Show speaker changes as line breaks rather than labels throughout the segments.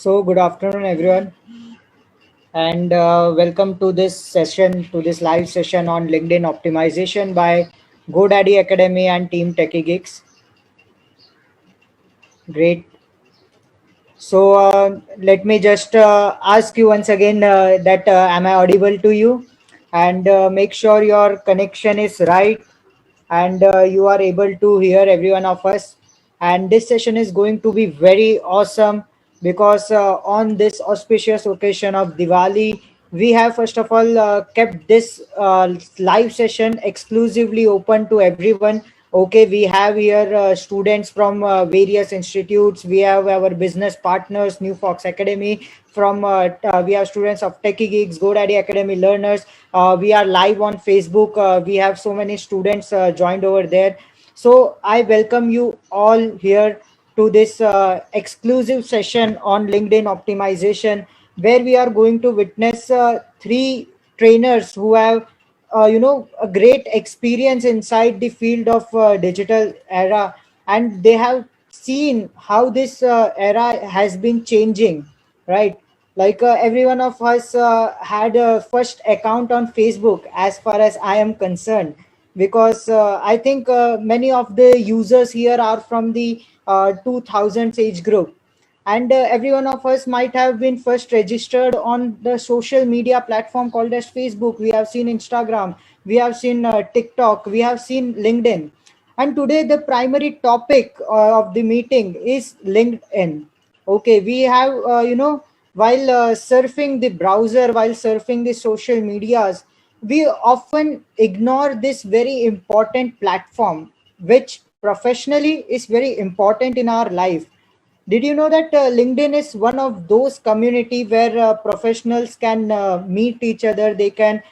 So, good afternoon, everyone, and welcome to this live session on LinkedIn optimization by GoDaddy Academy and Team Techie Geeks. Great. So, let me just ask you once again that am I audible to you? And make sure your connection is right and you are able to hear every one of us. And this session is going to be very awesome because on this auspicious occasion of Diwali, we have first of all kept this live session exclusively open to everyone. Okay, we have here students from various institutes. We have our business partners, New Fox Academy. We have students of Techie Geeks, GoDaddy Academy learners. We are live on Facebook. We have so many students joined over there. So I welcome you all here to this exclusive session on LinkedIn optimization, where we are going to witness three trainers who have a great experience inside the field of digital era, and they have seen how this era has been changing, right? Like every one of us had a first account on Facebook, as far as I am concerned, because I think many of the users here are from the 2000s age group, and every one of us might have been first registered on the social media platform called as Facebook. We have seen Instagram, we have seen TikTok, we have seen LinkedIn, and today the primary topic of the meeting is LinkedIn. Okay, we have while surfing the browser, while surfing the social medias, we often ignore this very important platform, which professionally is very important in our life. Did you know that LinkedIn is one of those community where professionals can meet each other, they can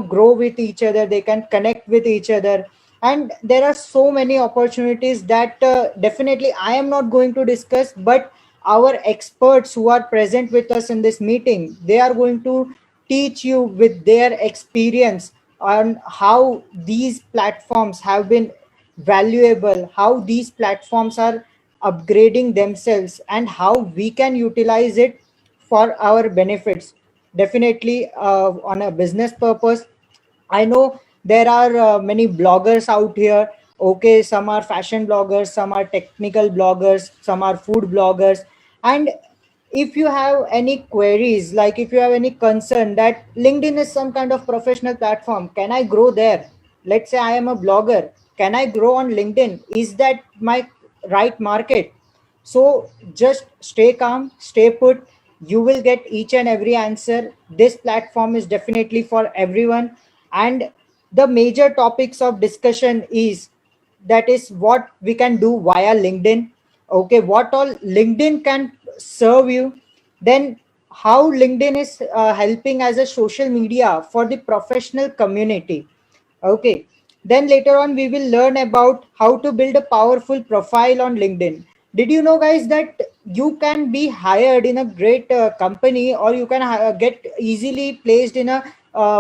grow with each other, they can connect with each other, and there are so many opportunities that definitely I am not going to discuss, but our experts who are present with us in this meeting, they are going to teach you with their experience on how these platforms have been valuable, how these platforms are upgrading themselves, and how we can utilize it for our benefits. Definitely on a business purpose, I know there are many bloggers out here. Okay, some are fashion bloggers, some are technical bloggers, some are food bloggers. And if you have any queries, like if you have any concern that LinkedIn is some kind of professional platform, can I grow there? Let's say I am a blogger. Can I grow on LinkedIn? Is that my right market? So just stay calm, stay put. You will get each and every answer. This platform is definitely for everyone. And the major topics of discussion is that is what we can do via LinkedIn. Okay, what all LinkedIn can serve you. Then how LinkedIn is helping as a social media for the professional community. Okay. Then later on, we will learn about how to build a powerful profile on LinkedIn. Did you know, guys, that you can be hired in a great company, or you can get easily placed in a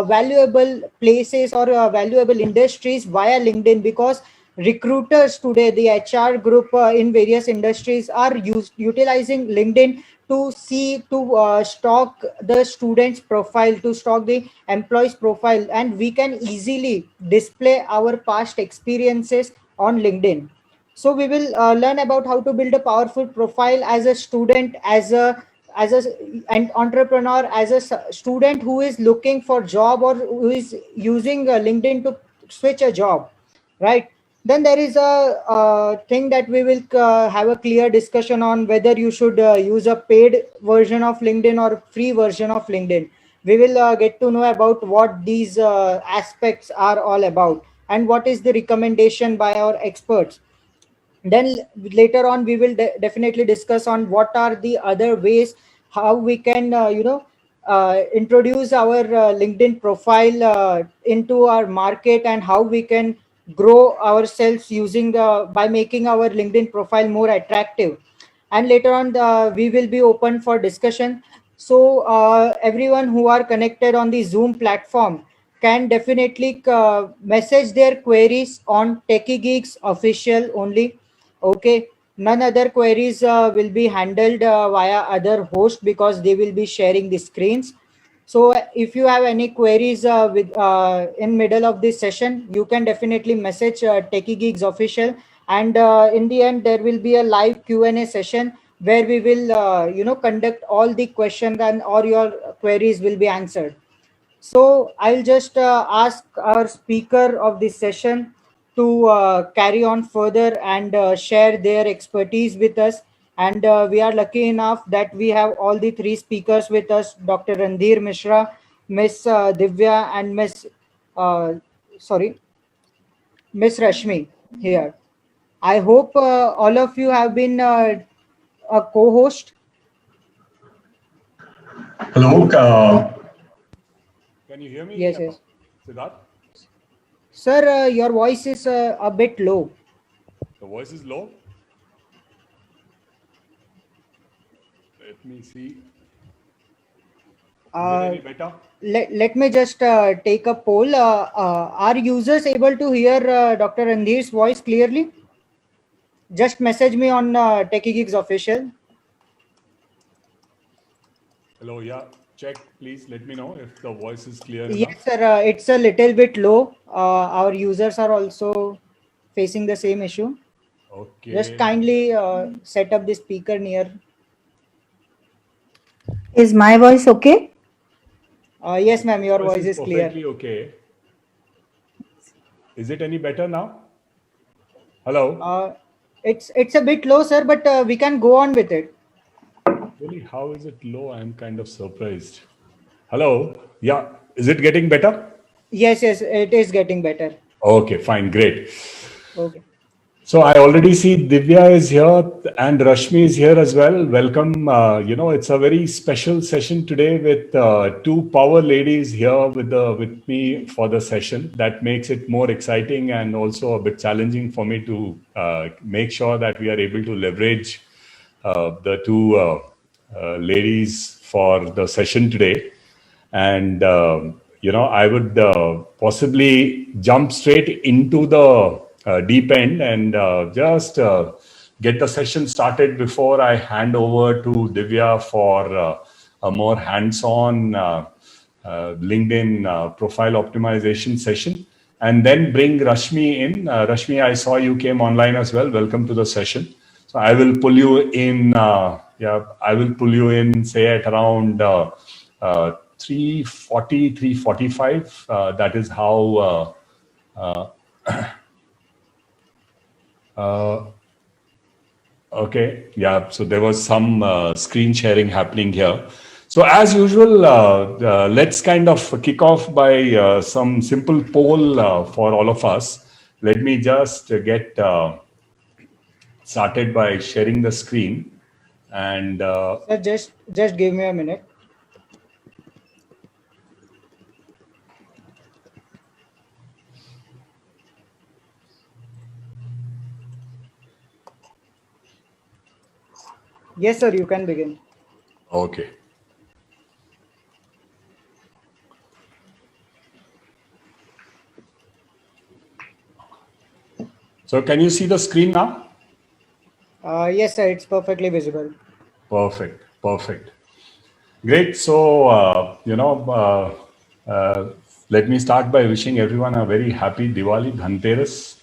valuable places or valuable industries via LinkedIn, because recruiters today, the HR group in various industries, are utilizing LinkedIn to see to stock the student's profile, to stock the employee's profile, and we can easily display our past experiences on LinkedIn. So we will learn about how to build a powerful profile as a student, as a an entrepreneur, as a student who is looking for job, or who is using LinkedIn to switch a job, right? Then there is a thing that we will have a clear discussion on whether you should use a paid version of LinkedIn or free version of LinkedIn. We will get to know about what these aspects are all about, and what is the recommendation by our experts. Then later on, we will definitely discuss on what are the other ways how we can introduce our LinkedIn profile into our market, and how we can grow ourselves using by making our LinkedIn profile more attractive. And later on, we will be open for discussion. So everyone who are connected on the Zoom platform can definitely message their queries on Techie Geeks official only. Okay. None other queries will be handled via other host because they will be sharing the screens. So if you have any queries with in middle of this session, you can definitely message Techie Geeks official, and in the end there will be a live Q&A session where we will conduct all the questions and all your queries will be answered. So I'll just ask our speaker of this session to carry on further and share their expertise with us. And we are lucky enough that we have all the three speakers with us: Dr. Randhir Mishra, Miss Divya, and uh, sorry, Miss Rashmi here. I hope all of you have been a co-host.
Hello, can you hear me,
Yes, yes.
Siddharth?
Sir, your voice is a bit low.
The voice is low. Let me see. Is it
Uh,
any better?
let me just take a poll. Are users able to hear Dr. Randhir's voice clearly? Just message me on TechieGeeks official.
Hello, yeah. Check, please. Let me know if the voice is clear
Yes,
enough.
sir. It's a little bit low. Our users are also facing the same issue. Just
Okay.
kindly set up the speaker near.
Is my voice okay?
Yes, ma'am. Your
Voice
voice
is
is clear.
perfectly okay. Is it any better now? Hello?
Uh, it's a bit low, sir, but we can go on with it.
Really, how is it low? I'm kind of surprised. Hello? Yeah. Is it getting better?
Yes, yes. It is getting better.
Okay, fine. Great.
Okay.
So I already see Divya is here and Rashmi is here as well. Welcome. It's a very special session today with two power ladies here with me for the session. That makes it more exciting and also a bit challenging for me to make sure that we are able to leverage the two ladies for the session today. And I would possibly jump straight into the deep end and just get the session started before I hand over to Divya for a more hands-on LinkedIn profile optimization session, and then bring Rashmi in. Rashmi, I saw you came online as well. Welcome to the session. So I will pull you in. I will pull you in. Say at around 3:40, 3:45. That is how. Okay, yeah. So there was some screen sharing happening here. So as usual, let's kind of kick off by some simple poll for all of us. Let me just get started by sharing the screen, and
Sir, just give me a minute. Yes, sir. You can begin.
okay. So can you see the screen now?
Yes, sir. It's perfectly visible.
Perfect, perfect. Great. So, let me start by wishing everyone a very happy Diwali, Dhanteras,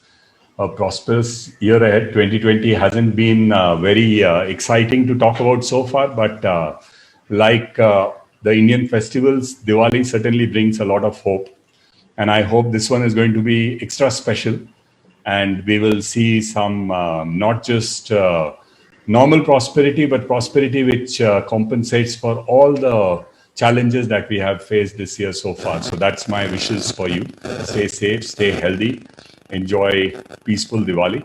a prosperous year ahead. 2020 hasn't been very exciting to talk about so far, but like the Indian festivals, Diwali certainly brings a lot of hope. And I hope this one is going to be extra special. And we will see some not just normal prosperity, but prosperity which compensates for all the challenges that we have faced this year so far. So that's my wishes for you. Stay safe, stay healthy, enjoy peaceful Diwali.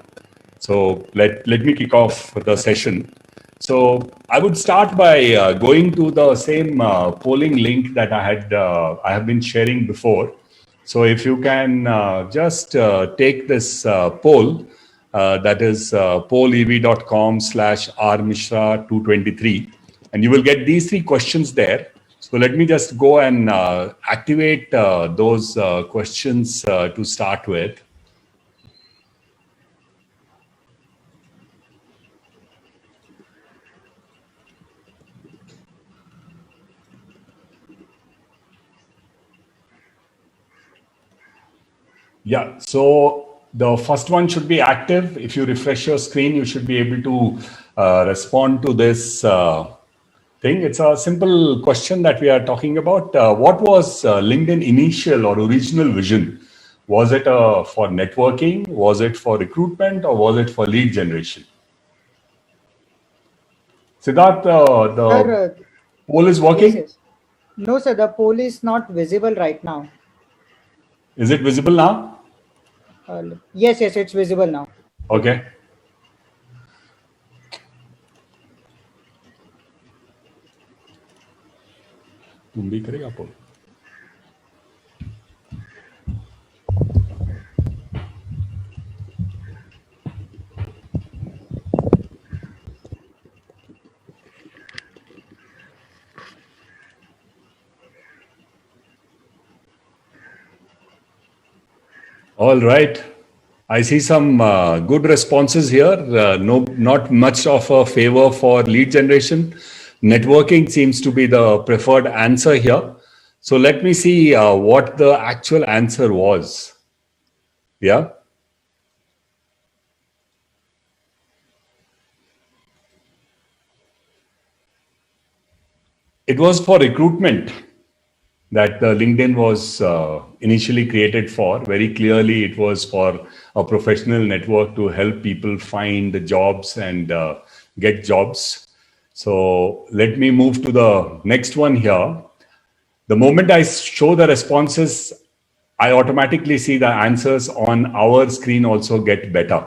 So let me kick off the session. So I would start by going to the same polling link that I have been sharing before. So if you can just take this poll, that is pollev.com/rmishra223, and you will get these three questions there. So let me just go and activate those questions to start with. Yeah, so the first one should be active. If you refresh your screen, you should be able to respond to this thing. It's a simple question that we are talking about. What was LinkedIn initial or original vision? Was it for networking? Was it for recruitment? Or was it for lead generation? Siddharth,
Sir,
the poll is
yes,
working.
yes. No, sir, the poll is not visible right now.
Is it visible now?
Yes, yes, it's visible now.
Okay. तुम भी करेगा poll? All right. I see some good responses here. No, not much of a favor for lead generation. Networking seems to be the preferred answer here. So let me see what the actual answer was. Yeah. It was for recruitment that LinkedIn was initially created for. Very clearly, it was for a professional network to help people find jobs and get jobs. So let me move to the next one here. The moment I show the responses, I automatically see the answers on our screen also get better,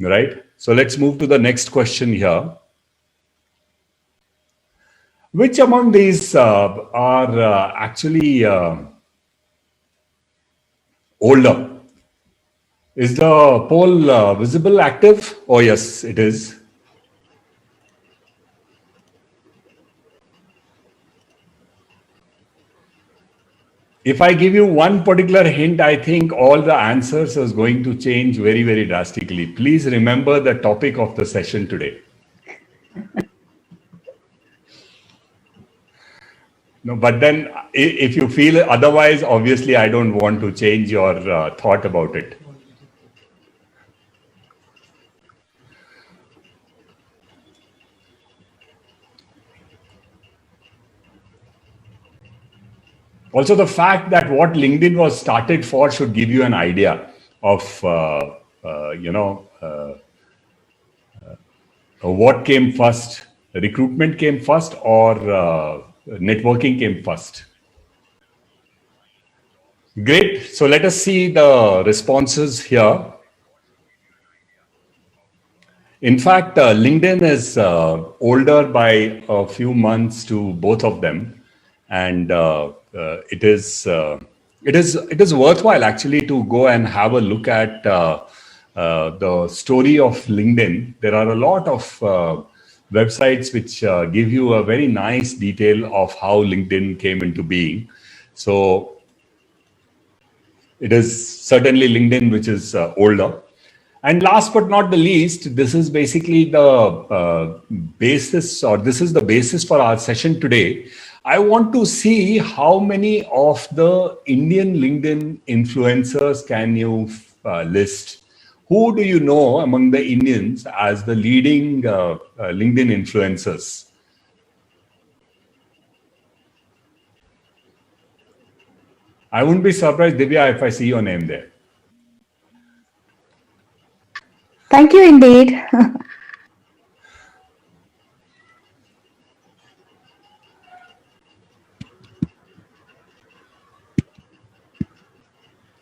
right? So let's move to the next question here. Which among these are actually older? Is the poll visible, active? Oh, yes, it is. If I give you one particular hint, I think all the answers is going to change very, very drastically. Please remember the topic of the session today. No, but then if you feel otherwise, obviously, I don't want to change your thought about it. Also, the fact that what LinkedIn was started for should give you an idea of, what came first. Recruitment came first or networking came first. Great. So let us see the responses here. In fact, LinkedIn is older by a few months to both of them, and it is worthwhile actually to go and have a look at the story of LinkedIn. There are a lot of websites which give you a very nice detail of how LinkedIn came into being. So it is certainly LinkedIn which is older. And last but not the least, this is basically the basis, or this is the basis for our session today. I want to see how many of the Indian LinkedIn influencers can you list. Who do you know among the Indians as the leading LinkedIn influencers? I wouldn't be surprised, Divya, if I see your name there.
Thank you indeed.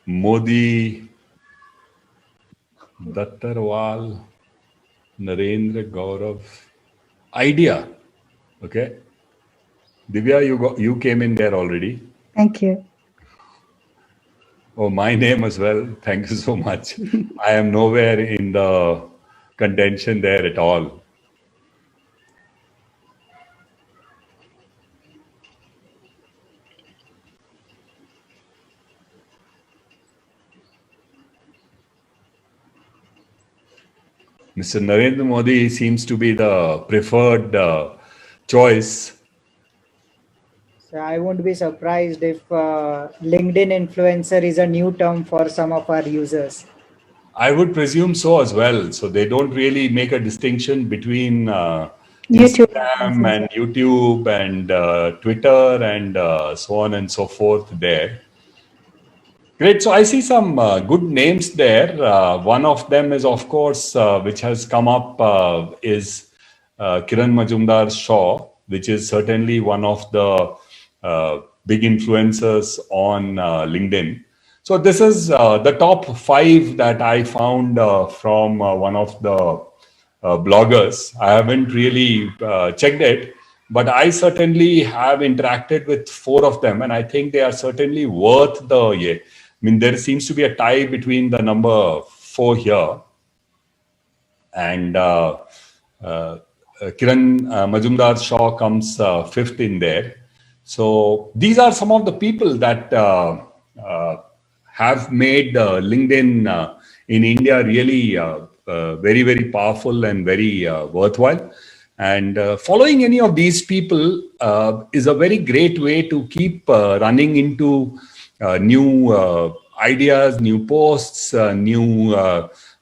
Modi, Dattarwal, Narendra Gaurav, Idea. Okay. Divya, you came in there already.
Thank you.
Oh, my name as well. Thank you so much. I am nowhere in the contention there at all. Mr. Narendra Modi seems to be the preferred choice.
So I won't be surprised if LinkedIn influencer is a new term for some of our users.
I would presume so as well. So they don't really make a distinction between
YouTube.
Instagram and YouTube and Twitter and so on and so forth there. Great. So I see some good names there. One of them is, of course, which has come up is Kiran Majumdar Shaw, which is certainly one of the big influencers on LinkedIn. So this is the top 5 that I found from one of the bloggers. I haven't really checked it, but I certainly have interacted with 4 of them, and I think they are certainly worth the. Yeah. I mean, there seems to be a tie between the number 4 here and Kiran Majumdar Shaw comes 5th in there. So these are some of the people that have made LinkedIn in India really very, very powerful and very worthwhile. And following any of these people is a very great way to keep running into new ideas, new posts, new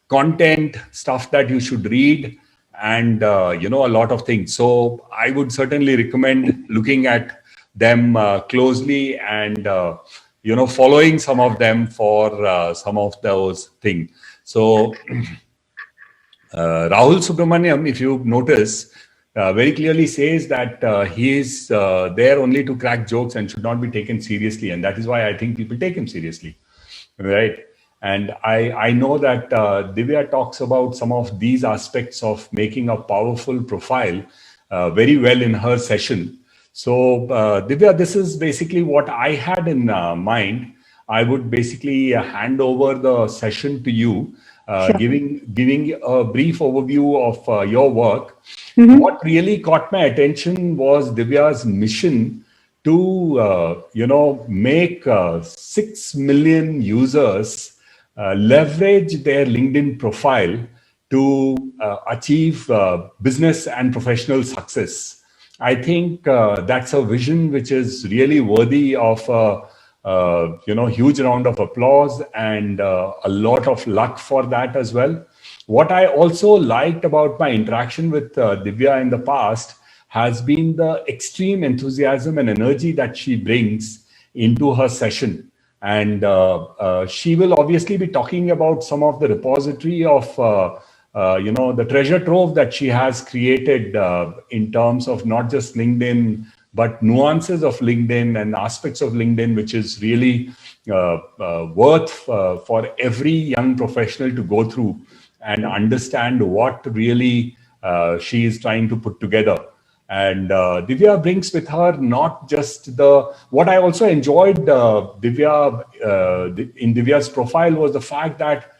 content, stuff that you should read, and a lot of things. So I would certainly recommend looking at them closely and following some of them for some of those things. So Rahul Subramaniam, if you notice, very clearly says that he is there only to crack jokes and should not be taken seriously, and that is why I think people take him seriously, right? And I know that Divya talks about some of these aspects of making a powerful profile very well in her session. So Divya, this is basically what I had in mind. I would basically hand over the session to you,
Sure.
giving a brief overview of your work.
Mm-hmm.
What really caught my attention was Divya's mission to make 6 million users leverage their LinkedIn profile to achieve business and professional success. I think that's a vision which is really worthy of huge round of applause and a lot of luck for that as well. What I also liked about my interaction with Divya in the past has been the extreme enthusiasm and energy that she brings into her session. And she will obviously be talking about some of the repository of the treasure trove that she has created in terms of not just LinkedIn, but nuances of LinkedIn and aspects of LinkedIn, which is really worth for every young professional to go through and understand what really she is trying to put together. And Divya brings with her not just what I also enjoyed in Divya's profile was the fact that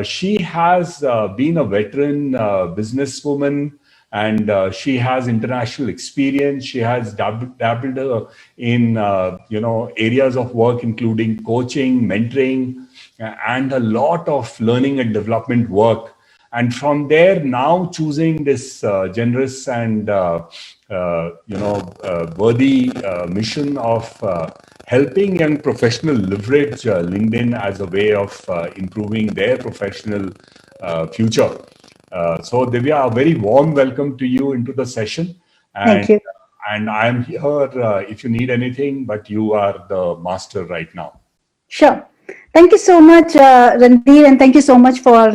she has been a veteran businesswoman, and she has international experience. She has dabbled in areas of work, including coaching, mentoring, and a lot of learning and development work. And from there, now choosing this generous and worthy mission of helping young professionals leverage LinkedIn as a way of improving their professional future. So Divya, a very warm welcome to you into the session.
Thank you.
And I'm here if you need anything, but you are the master right now.
Sure. Thank you so much, Ranveer, and thank you so much for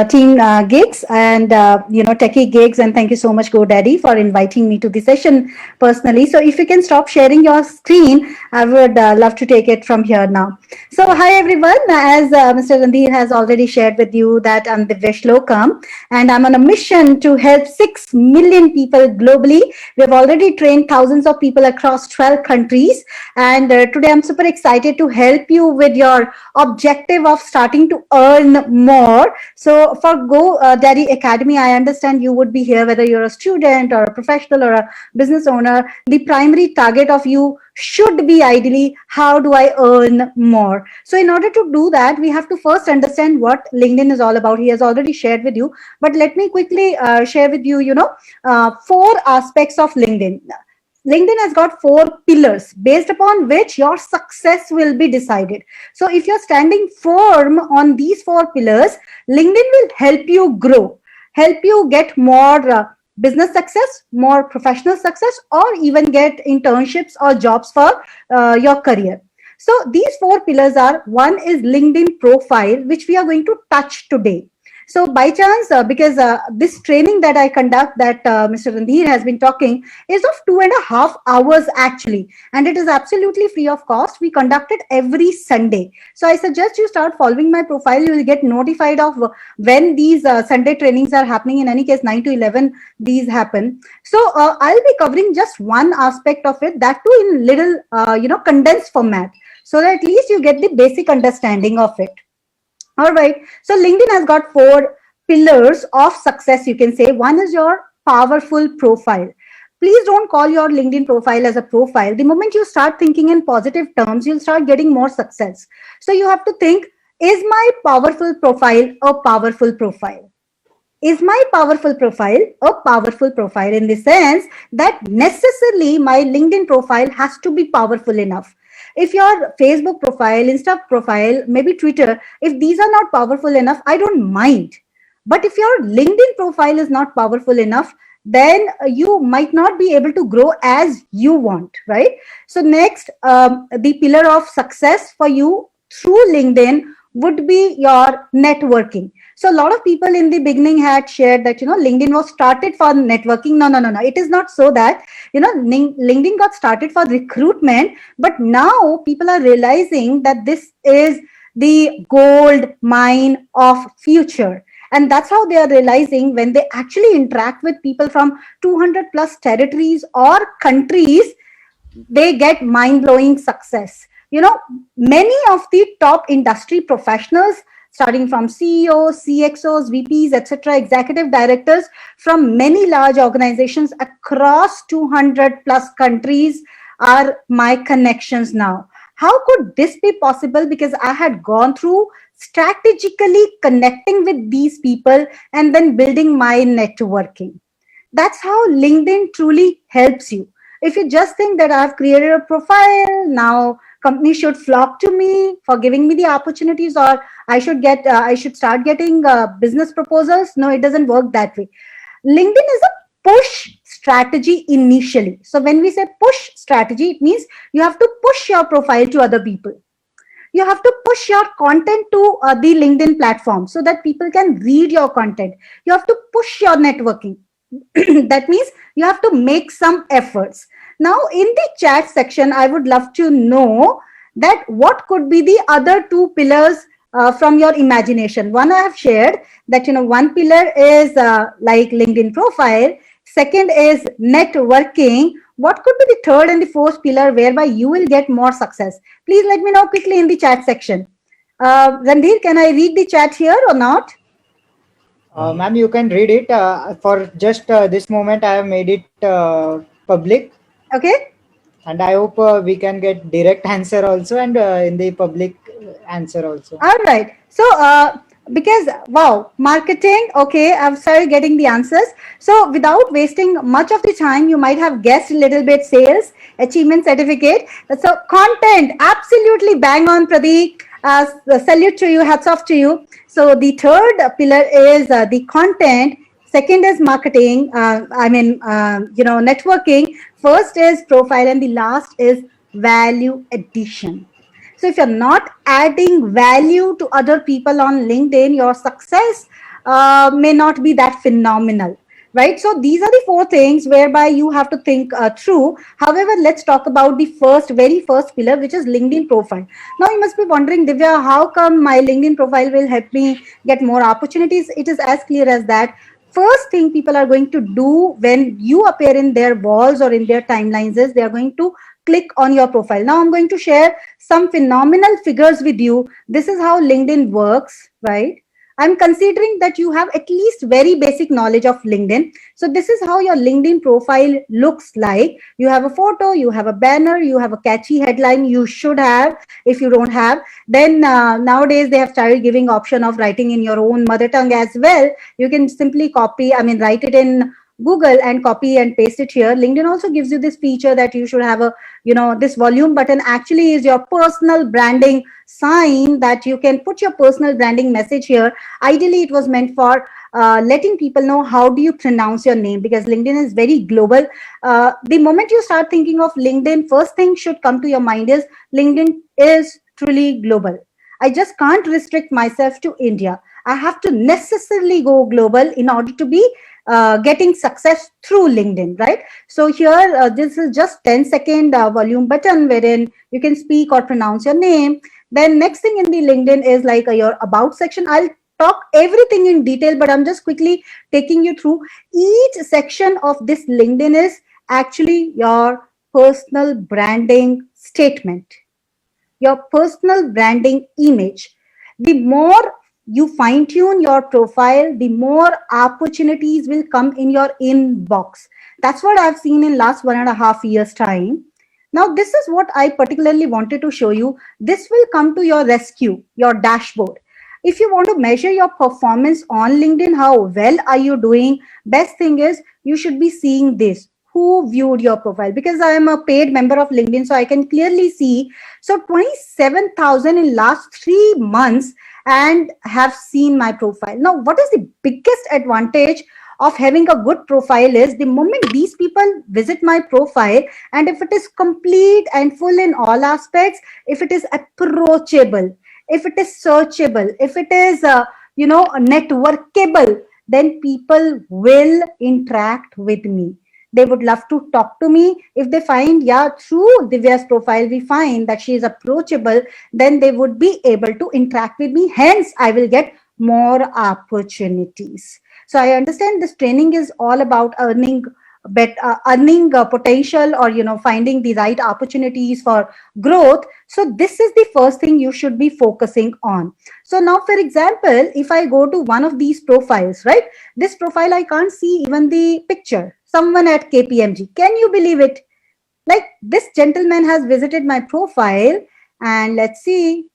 Team Gigs and Techie Gigs, and thank you so much, GoDaddy, for inviting me to the session personally. So if you can stop sharing your screen, I would love to take it from here now. So hi everyone, as Mr. Ranveer has already shared with you that I'm Divya Shlokam, and I'm on a mission to help 6 million people globally. We have already trained thousands of people across 12 countries, and today I'm super excited to help you with your objective of starting to earn more. So for GoDaddy Academy, I understand you would be here whether you're a student or a professional or a business owner. The primary target of you should be ideally, how do I earn more? So in order to do that, we have to first understand what LinkedIn is all about. He has already shared with you, but let me quickly share with you, 4 aspects of LinkedIn. LinkedIn has got 4 pillars based upon which your success will be decided. So if you're standing firm on these 4 pillars, LinkedIn will help you grow, help you get more business success, more professional success, or even get internships or jobs for your career. So these 4 pillars are: one is LinkedIn profile, which we are going to touch today. So by chance, because this training that I conduct, that Mr. Randhir has been talking, is of 2.5 hours actually, and it is absolutely free of cost. We conduct it every Sunday. So I suggest you start following my profile. You will get notified of when these Sunday trainings are happening. In any case, 9 to 11 these happen. So I'll be covering just one aspect of it, that too in little condensed format, so that at least you get the basic understanding of it. All right. So LinkedIn has got 4 pillars of success, you can say. One is your powerful profile. Please don't call your LinkedIn profile as a profile. The moment you start thinking in positive terms, you'll start getting more success. So you have to think, is my powerful profile a powerful profile? Is my powerful profile a powerful profile, in the sense that necessarily my LinkedIn profile has to be powerful enough? If your Facebook profile, Insta profile, maybe Twitter, if these are not powerful enough, I don't mind. But if your LinkedIn profile is not powerful enough, then you might not be able to grow as you want, right? So next, the pillar of success for you through LinkedIn would be your networking. So a lot of people in the beginning had shared that, LinkedIn was started for networking. No. It is not so that, LinkedIn got started for recruitment, but now people are realizing that this is the gold mine of future. And that's how they are realizing when they actually interact with people from 200 plus territories or countries, they get mind-blowing success. Many of the top industry professionals, starting from CEOs, CXOs, VPs, etc., executive directors from many large organizations across 200 plus countries, are my connections now. How could this be possible? Because I had gone through strategically connecting with these people and then building my networking. That's how LinkedIn truly helps you. If you just think that I've created a profile, now companies should flock to me for giving me the opportunities, or I should start getting business proposals. No, it doesn't work that way. LinkedIn is a push strategy initially. So when we say push strategy, it means you have to push your profile to other people. You have to push your content to the LinkedIn platform so that people can read your content. You have to push your networking. That means you have to make some efforts. Now, in the chat section, I would love to know that what could be the other 2 pillars from your imagination. One I have shared that, one pillar is like LinkedIn profile. Second is networking. What could be the third and the fourth pillar whereby you will get more success? Please let me know quickly in the chat section. Randhir, can I read the chat here or not?
Ma'am, you can read it. For just this moment, I have made it public.
Okay.
And I hope we can get direct answer also, and in the public answer also.
All right. So, because, wow, marketing, okay, I've started getting the answers. So without wasting much of the time, you might have guessed a little bit: sales, achievement certificate. So content, absolutely bang on, Pradeep. Salute to you, hats off to you. So the third pillar is the content. Second is marketing, networking. First is profile, and the last is value addition. So if you're not adding value to other people on LinkedIn, your success may not be that phenomenal, right? So these are the 4 things whereby you have to think through. However, let's talk about the very first pillar, which is LinkedIn profile. Now you must be wondering, Divya, how come my LinkedIn profile will help me get more opportunities? It is as clear as that. First thing people are going to do when you appear in their walls or in their timelines is they are going to click on your profile. Now I'm going to share some phenomenal figures with you. This is how LinkedIn works, right? I'm considering that you have at least very basic knowledge of LinkedIn. So this is how your LinkedIn profile looks like. You have a photo, you have a banner, you have a catchy headline. You should have. If you don't have, then nowadays they have started giving option of writing in your own mother tongue as well. You can simply write it in Google and copy and paste it here, LinkedIn also gives you this feature that you should have a, this volume button actually is your personal branding sign, that you can put your personal branding message here. Ideally, it was meant for letting people know how do you pronounce your name, because LinkedIn is very global. The moment you start thinking of LinkedIn, first thing should come to your mind is LinkedIn is truly global. I just can't restrict myself to India. I have to necessarily go global in order to be getting success through LinkedIn, right? So here, this is just 10-second volume button wherein you can speak or pronounce your name. Then next thing in the LinkedIn is like your about section. I'll talk everything in detail, but I'm just quickly taking you through each section of this LinkedIn is actually your personal branding statement, your personal branding image. The more you fine tune your profile, the more opportunities will come in your inbox. That's what I've seen in last 1.5 years time. Now, this is what I particularly wanted to show you. This will come to your rescue, your dashboard. If you want to measure your performance on LinkedIn, how well are you doing? Best thing is you should be seeing this. Who viewed your profile? Because I am a paid member of LinkedIn, so I can clearly see. So 27,000 in last 3 months and have seen my profile. Now, what is the biggest advantage of having a good profile is the moment these people visit my profile, and if it is complete and full in all aspects, if it is approachable, if it is searchable, if it is networkable, then people will interact with me. They would love to talk to me. If they find, yeah, through Divya's profile we find that she is approachable, then they would be able to interact with me. Hence, I will get more opportunities. So I understand this training is all about earning potential, or finding the right opportunities for growth. So this is the first thing you should be focusing on. So now, for example, if I go to one of these profiles, right, this profile I can't see even the picture. Someone at KPMG, can you believe it? Like, this gentleman has visited my profile, and let's see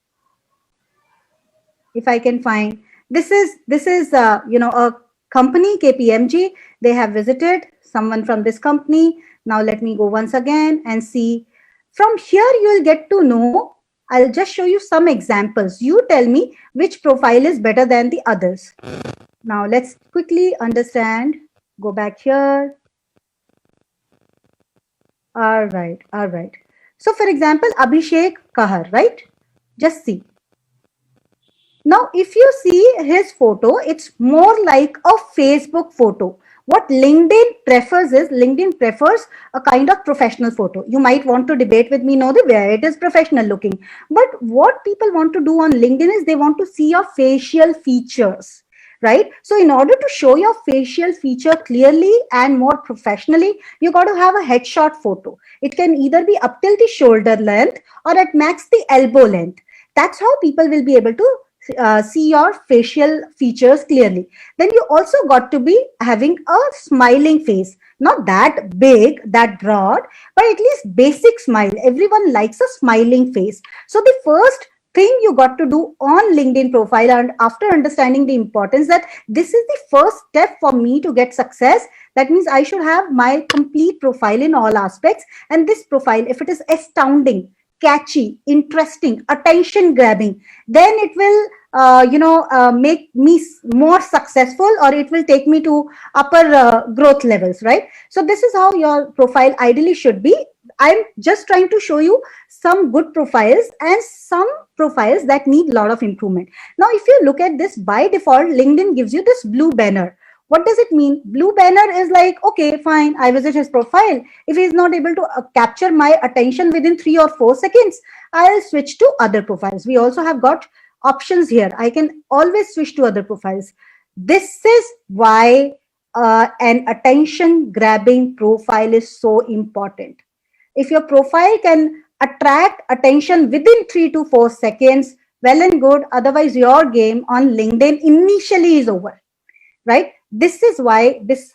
if I can find. This is a company, KPMG. They have visited someone from this company. Now let me go once again and see. From here you will get to know. I'll just show you some examples. You tell me which profile is better than the others. Now let's quickly understand. Go back here. All right. So for example, Abhishek Kahar, right? Just see. Now, if you see his photo, it's more like a Facebook photo. What LinkedIn prefers is, LinkedIn prefers a kind of professional photo. You might want to debate with me, no, where it is professional looking. But what people want to do on LinkedIn is they want to see your facial features, right? So in order to show your facial feature clearly and more professionally, you got to have a headshot photo. It can either be up till the shoulder length or at max the elbow length. That's how people will be able to see your facial features clearly. Then you also got to be having a smiling face, not that big, that broad, but at least basic smile. Everyone likes a smiling face. So the first thing you got to do on LinkedIn profile, and after understanding the importance that this is the first step for me to get success, that means I should have my complete profile in all aspects. And this profile, if it is astounding, catchy, interesting, attention grabbing, then it will make me more successful, or it will take me to upper growth levels, right? So this is how your profile ideally should be. I'm just trying to show you some good profiles and some profiles that need a lot of improvement. Now, if you look at this, by default, LinkedIn gives you this blue banner. What does it mean? Blue banner is like, okay, fine, I visit his profile. If he is not able to capture my attention within 3 or 4 seconds, I'll switch to other profiles. We also have got options here. I can always switch to other profiles. This is why an attention grabbing profile is so important. If your profile can attract attention within 3 to 4 seconds, well and good. Otherwise, your game on LinkedIn initially is over, right? This is why this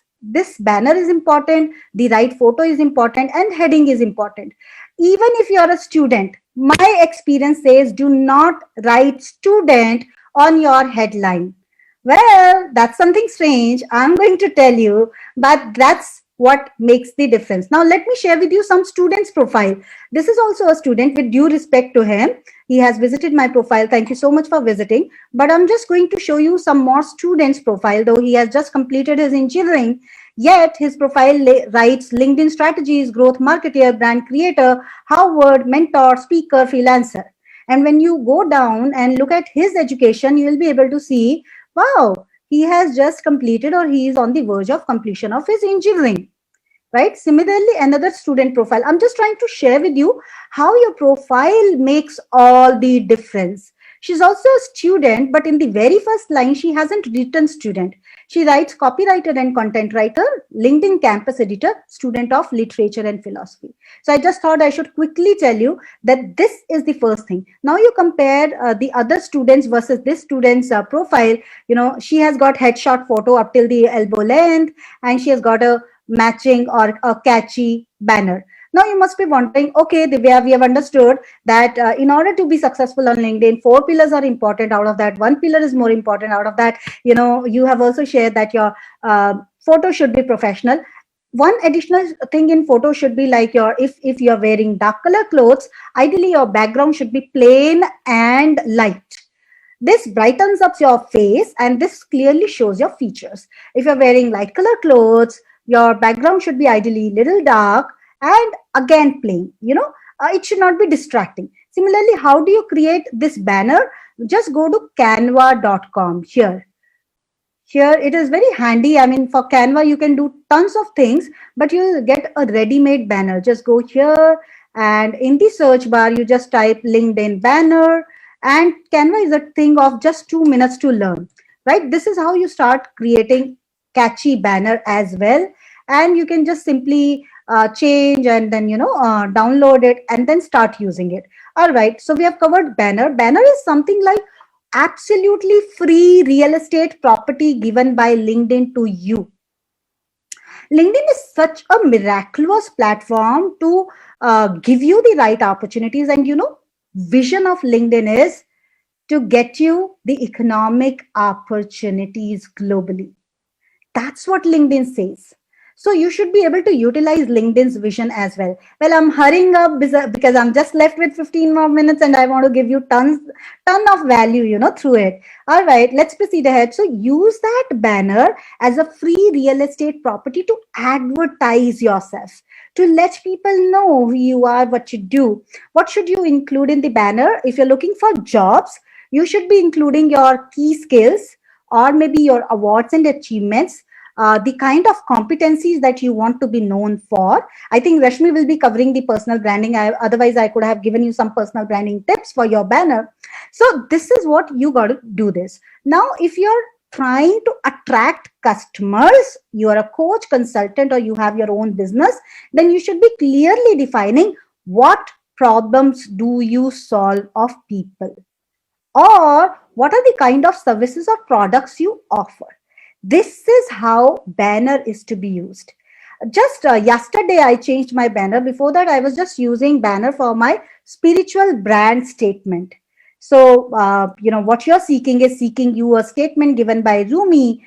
banner is important, the right photo is important, and heading is important. Even if you are a student, my experience says do not write student on your headline. Well, that's something strange. I'm going to tell you, but that's what makes the difference. Now, let me share with you some student's profile. This is also a student. With due respect to him, he has visited my profile. Thank you so much for visiting. But I'm just going to show you some more students' profile, though he has just completed his engineering. Yet his profile writes LinkedIn strategies, growth marketer, brand creator, Harvard, mentor, speaker, freelancer. And when you go down and look at his education, you will be able to see, wow, he has just completed or he is on the verge of completion of his engineering, right? Similarly, another student profile. I'm just trying to share with you how your profile makes all the difference. She's also a student, but in the very first line, she hasn't written student. She writes copywriter and content writer, LinkedIn campus editor, student of literature and philosophy. So I just thought I should quickly tell you that this is the first thing. Now you compare the other students versus this student's profile. You know, she has got headshot photo up till the elbow length, and she has got a matching or a catchy banner. Now you must be wondering, okay, Divya, we have understood that in order to be successful on LinkedIn, 4 pillars are important. Out of that, 1 pillar is more important. Out of that, you know, you have also shared that your photo should be professional. One additional thing in photo should be like your, if you're wearing dark color clothes, ideally your background should be plain and light. This brightens up your face and this clearly shows your features. If you're wearing light color clothes, your background should be ideally little dark and again plain. You know, it should not be distracting. Similarly, how do you create this banner? Just go to canva.com here. Here it is very handy. I mean, for Canva, you can do tons of things, but you'll get a ready-made banner. Just go here and in the search bar, you just type LinkedIn banner, and Canva is a thing of just 2 minutes to learn, right? This is how you start creating catchy banner as well. And you can just simply change and then, you know, download it and then start using it. All right. So we have covered banner. Banner is something like absolutely free real estate property given by LinkedIn to you. LinkedIn is such a miraculous platform to give you the right opportunities. And you know, vision of LinkedIn is to get you the economic opportunities globally. That's what LinkedIn says. So you should be able to utilize LinkedIn's vision as well. Well, I'm hurrying up because I'm just left with 15 more minutes and I want to give you ton of value, you know, through it. All right, let's proceed ahead. So use that banner as a free real estate property to advertise yourself, to let people know who you are, what you do. What should you include in the banner? If you're looking for jobs, you should be including your key skills or maybe your awards and achievements, the kind of competencies that you want to be known for. I think Rashmi will be covering the personal branding. Otherwise, I could have given you some personal branding tips for your banner. So this is what you got to do this. Now, if you're trying to attract customers, you are a coach, consultant, or you have your own business, then you should be clearly defining what problems do you solve of people, or what are the kind of services or products you offer. This is how banner is to be used. Just yesterday, I changed my banner. Before that, I was just using banner for my spiritual brand statement. So, you know, what you're seeking is seeking you a statement given by Rumi.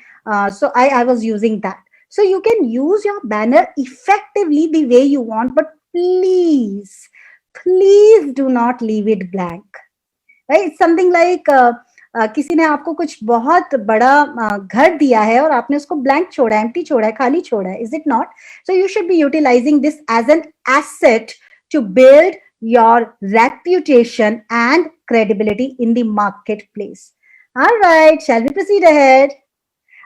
So I was using that. So you can use your banner effectively the way you want, but please, please do not leave it blank. Right? It's something like किसी ने आपको कुछ बहुत बड़ा घर दिया है और आपने उसको ब्लैंक छोड़ा है, एम्प्टी छोड़ा है, खाली छोड़ा है. Is it not? So you should be utilizing this as an asset to build your reputation and credibility in the marketplace. All right, shall we proceed ahead?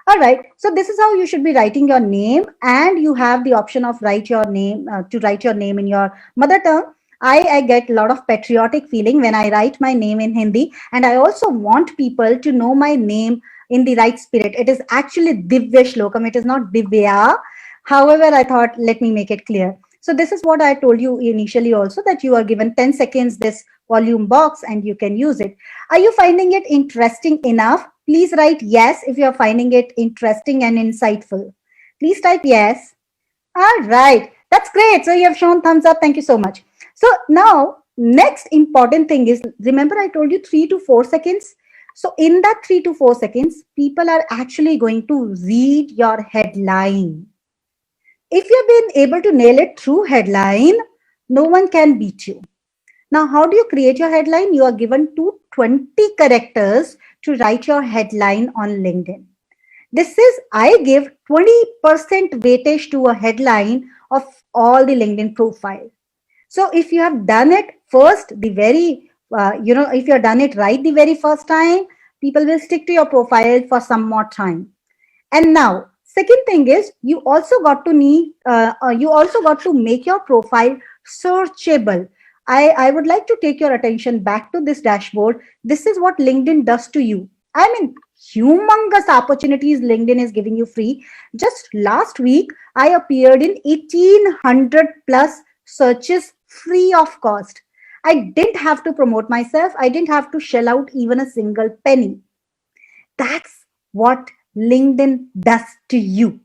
All right, so this is how you should be writing your name, and you have the option of write your name to write your name in your mother tongue. I get a lot of patriotic feeling when I write my name in Hindi, and I also want people to know my name in the right spirit. It is actually Divya Shlokam, it is not Divya. However, I thought, let me make it clear. So this is what I told you initially also, that you are given 10 seconds this volume box and you can use it. Are you finding it interesting enough? Please write yes if you are finding it interesting and insightful. Please type yes. All right, that's great. So you have shown thumbs up. Thank you so much. So now, next important thing is, remember I told you 3 to 4 seconds. So in that 3 to 4 seconds, people are actually going to read your headline. If you've been able to nail it through headline, no one can beat you. Now, how do you create your headline? You are given 20 characters to write your headline on LinkedIn. This is, I give 20% weightage to a headline of all the LinkedIn profile. So if you have done it first, if you have done it right the very first time, people will stick to your profile for some more time. And now, second thing is you also got to make your profile searchable. I would like to take your attention back to this dashboard. This is what LinkedIn does to you. I mean, humongous opportunities LinkedIn is giving you free. Just last week, I appeared in 1800 plus searches free of cost. I didn't have to promote myself. I didn't have to shell out even a single penny. That's what LinkedIn does to you,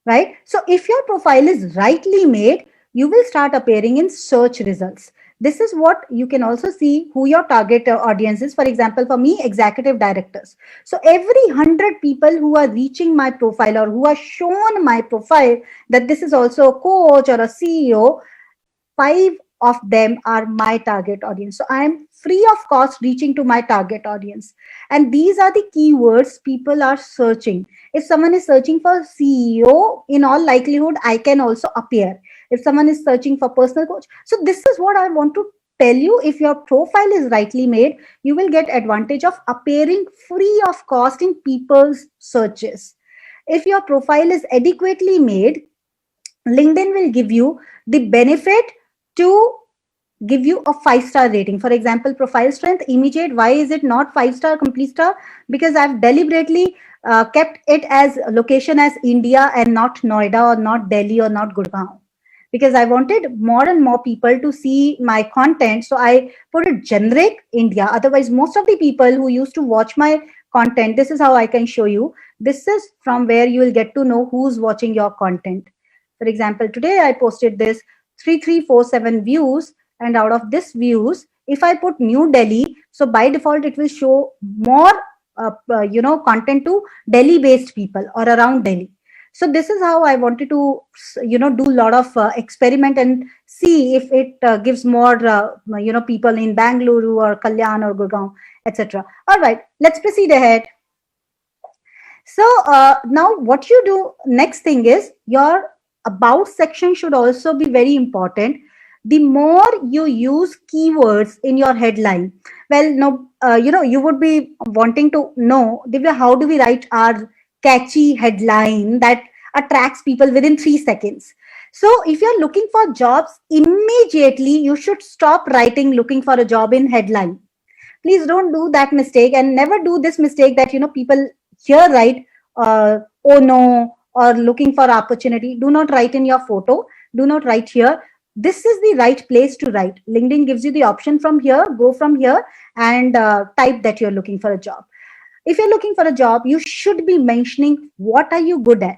right? So if your profile is rightly made, you will start appearing in search results. This is what you can also see who your target audience is. For example, for me, executive directors. So every 100 people who are reaching my profile or who are shown my profile that this is also a coach or a CEO, 5 of them are my target audience. So I'm free of cost reaching to my target audience. And these are the keywords people are searching. If someone is searching for CEO, in all likelihood, I can also appear. If someone is searching for personal coach. So this is what I want to tell you. If your profile is rightly made, you will get advantage of appearing free of cost in people's searches. If your profile is adequately made, LinkedIn will give you the benefit to give you a 5-star rating. For example, profile strength, immediate. Why is it not 5-star, complete star? Because I've deliberately kept it as location as India and not Noida or not Delhi or not Gurgaon. Because I wanted more and more people to see my content. So I put it generic India. Otherwise, most of the people who used to watch my content, this is how I can show you. This is from where you will get to know who's watching your content. For example, today I posted this 3347 views, and out of this views, if I put New Delhi, so by default it will show more content to Delhi based people or around Delhi. So this is how I wanted to do a lot of experiment and see if it gives more people in Bangalore or Kalyan or Gurgaon, etc. All right, let's proceed ahead. So now what you do next thing is your about section should also be very important. The more you use keywords in your headline, well, no, you would be wanting to know, Divya, how do we write our catchy headline that attracts people within 3 seconds? So if you're looking for jobs, immediately you should stop writing looking for a job in headline. Please don't do that mistake, and never do this mistake that people here write oh no, or looking for opportunity. Do not write in your photo. Do not write here. This is the right place to write. LinkedIn gives you the option from here. Go from here and type that you're looking for a job. If you're looking for a job, you should be mentioning what are you good at.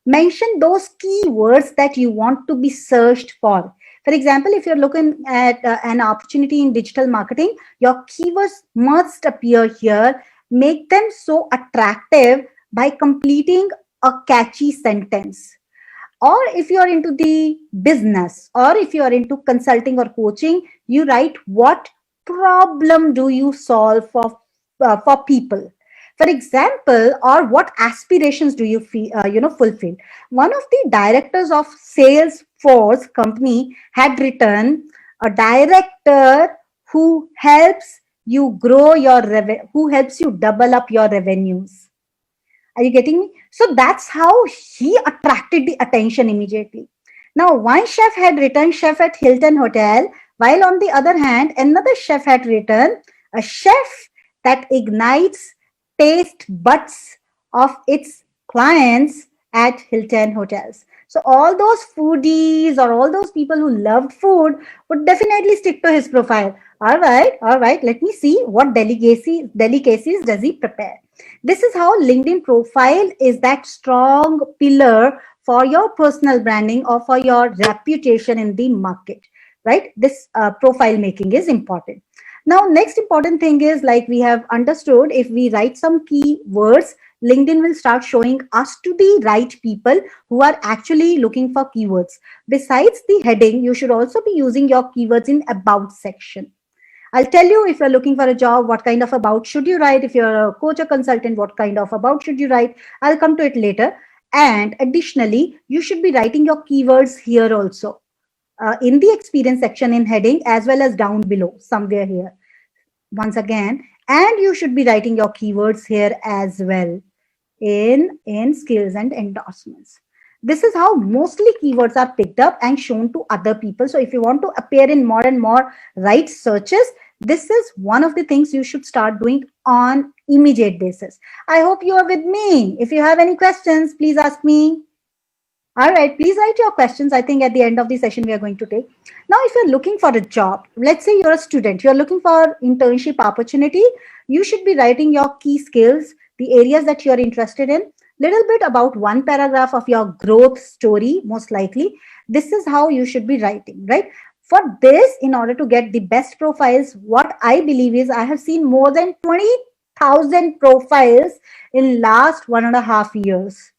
Mention those keywords that you want to be searched for. For example, if you're looking at an opportunity in digital marketing, your keywords must appear here. Make them so attractive by completing a catchy sentence. Or if you are into the business, or if you are into consulting or coaching, you write what problem do you solve for people. For example, or what aspirations do you fulfill? One of the directors of Salesforce company had written a director who helps you grow your who helps you double up your revenues. Are you getting me? So that's how he attracted the attention immediately. Now, one chef had written chef at Hilton Hotel, while on the other hand, another chef had written a chef that ignites taste buds of its clients at Hilton Hotels. So all those foodies or all those people who loved food would definitely stick to his profile. All right, let me see what delicacies does he prepare. This is how LinkedIn profile is that strong pillar for your personal branding or for your reputation in the market, right? This profile making is important. Now, next important thing is, like we have understood, if we write some keywords, LinkedIn will start showing us to the right people who are actually looking for keywords. Besides the heading, you should also be using your keywords in about section. I'll tell you, if you're looking for a job, what kind of about should you write. If you're a coach or consultant, what kind of about should you write. I'll come to it later. And additionally, you should be writing your keywords here also, in the experience section in heading, as well as down below somewhere here. Once again, and you should be writing your keywords here as well in skills and endorsements. This is how mostly keywords are picked up and shown to other people. So if you want to appear in more and more right searches, this is one of the things you should start doing on immediate basis. I hope you are with me. If you have any questions, please ask me. All right, please write your questions. I think at the end of the session we are going to take. Now, if you're looking for a job, let's say you're a student, you're looking for internship opportunity, you should be writing your key skills, the areas that you're interested in, little bit about one paragraph of your growth story, most likely. This is how you should be writing, right? For this, in order to get the best profiles, what I believe is I have seen more than 20,000 profiles in last 1.5 years.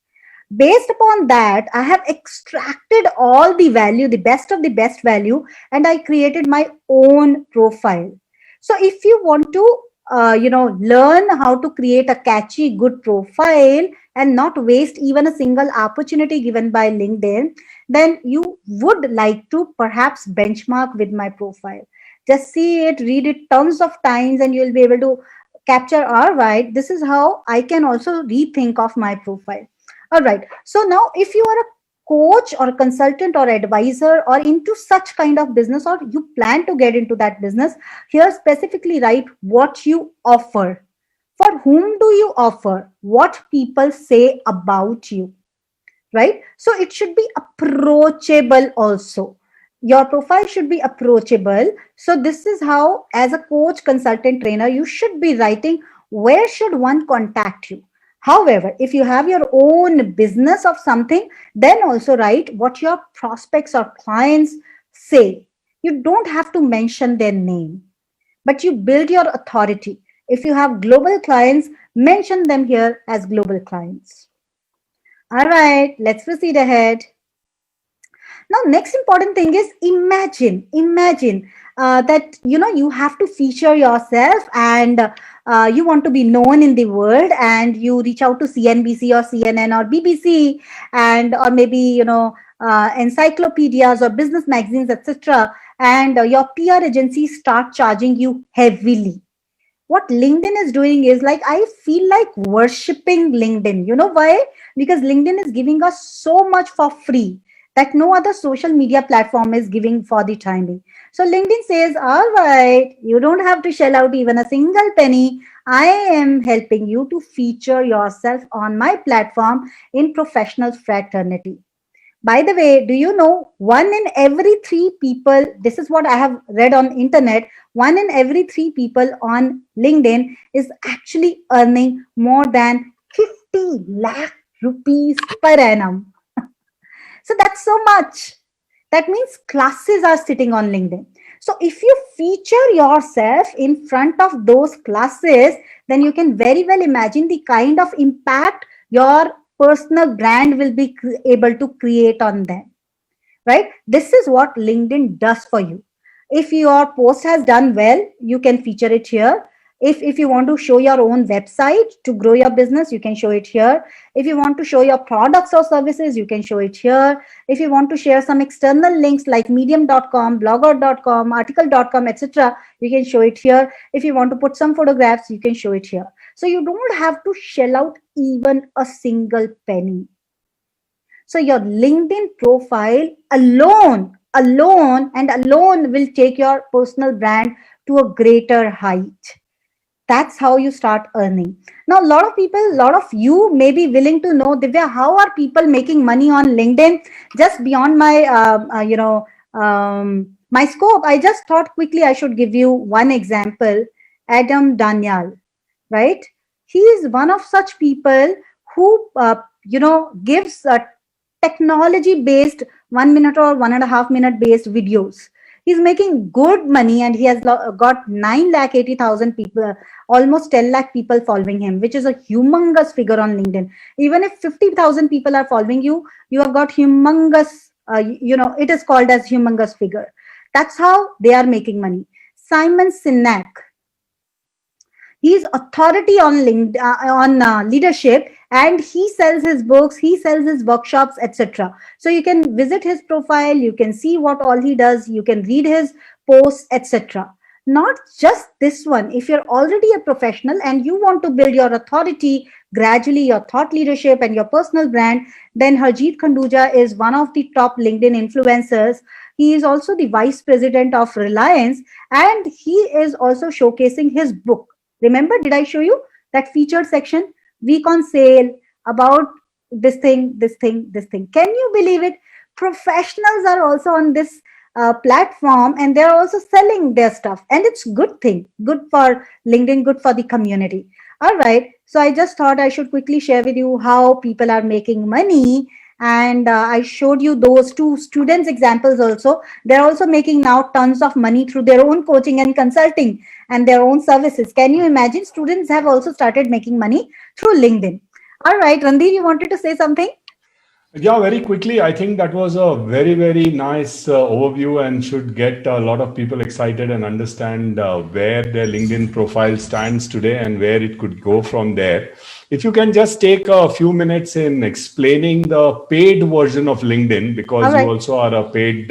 Based upon that, I have extracted all the value, the best of the best value, and I created my own profile. So if you want to learn how to create a catchy good profile and not waste even a single opportunity given by LinkedIn, then you would like to perhaps benchmark with my profile. Just see it, read it tons of times, and you'll be able to capture, all right, this is how I can also rethink of my profile. All right. So now, if you are a coach or a consultant or advisor or into such kind of business, or you plan to get into that business, here specifically write what you offer. For whom do you offer? What people say about you, right? So it should be approachable also. Your profile should be approachable. So this is how, as a coach, consultant, trainer, you should be writing where should one contact you. However, if you have your own business of something, then also write what your prospects or clients say. You don't have to mention their name, but you build your authority. If you have global clients, mention them here as global clients. All right, let's proceed ahead. Now, next important thing is imagine that you have to feature yourself, and you want to be known in the world, and you reach out to CNBC or CNN or BBC, and or maybe encyclopedias or business magazines, etc. And your PR agencies start charging you heavily. What LinkedIn is doing is, like, I feel like worshipping LinkedIn. You know why? Because LinkedIn is giving us so much for free that no other social media platform is giving for the time being. So LinkedIn says, all right, you don't have to shell out even a single penny. I am helping you to feature yourself on my platform in professional fraternity. By the way, do you know 1 in every 3 people, this is what I have read on internet, 1 in every 3 people on LinkedIn is actually earning more than 50 lakh rupees per annum. So that's so much. That means classes are sitting on LinkedIn. So if you feature yourself in front of those classes, then you can very well imagine the kind of impact your personal brand will be able to create on them, right? This is what LinkedIn does for you. If your post has done well, you can feature it here. If you want to show your own website to grow your business, you can show it here. If you want to show your products or services, you can show it here. If you want to share some external links like medium.com, blogger.com, article.com, etc., you can show it here. If you want to put some photographs, you can show it here. So you don't have to shell out even a single penny. So your LinkedIn profile alone will take your personal brand to a greater height. That's how you start earning. Now, a lot of you may be willing to know, Divya, how are people making money on LinkedIn? Just beyond my, my scope, I just thought quickly I should give you one example. Adam Daniel, right? He is one of such people who, gives technology-based 1 minute or 1.5 minute based videos. He's making good money, and he has got 9,80,000 people, almost 10 lakh people following him, which is a humongous figure on LinkedIn. Even if 50,000 people are following you, you have got humongous, it is called as humongous figure. That's how they are making money. Simon Sinek, he's authority on leadership, and he sells his books, he sells his workshops, etc. So you can visit his profile, you can see what all he does, you can read his posts, etc. Not just this one. If you're already a professional and you want to build your authority, gradually your thought leadership and your personal brand, then Harjeet Khanduja is one of the top LinkedIn influencers. He is also the vice president of Reliance, and he is also showcasing his book. Remember, did I show you that featured section? Week on sale about this thing, this thing, this thing. Can you believe it? Professionals are also on this platform, and they're also selling their stuff. And it's good thing, good for LinkedIn, good for the community. All right. So I just thought I should quickly share with you how people are making money. And I showed you those two students examples also. They're also making now tons of money through their own coaching and consulting and their own services. Can you imagine? Students have also started making money through LinkedIn. All right, Randir, you wanted to say something?
Yeah, very quickly. I think that was a very, very nice overview and should get a lot of people excited and understand where their LinkedIn profile stands today and where it could go from there. If you can just take a few minutes in explaining the paid version of LinkedIn, because you also are a paid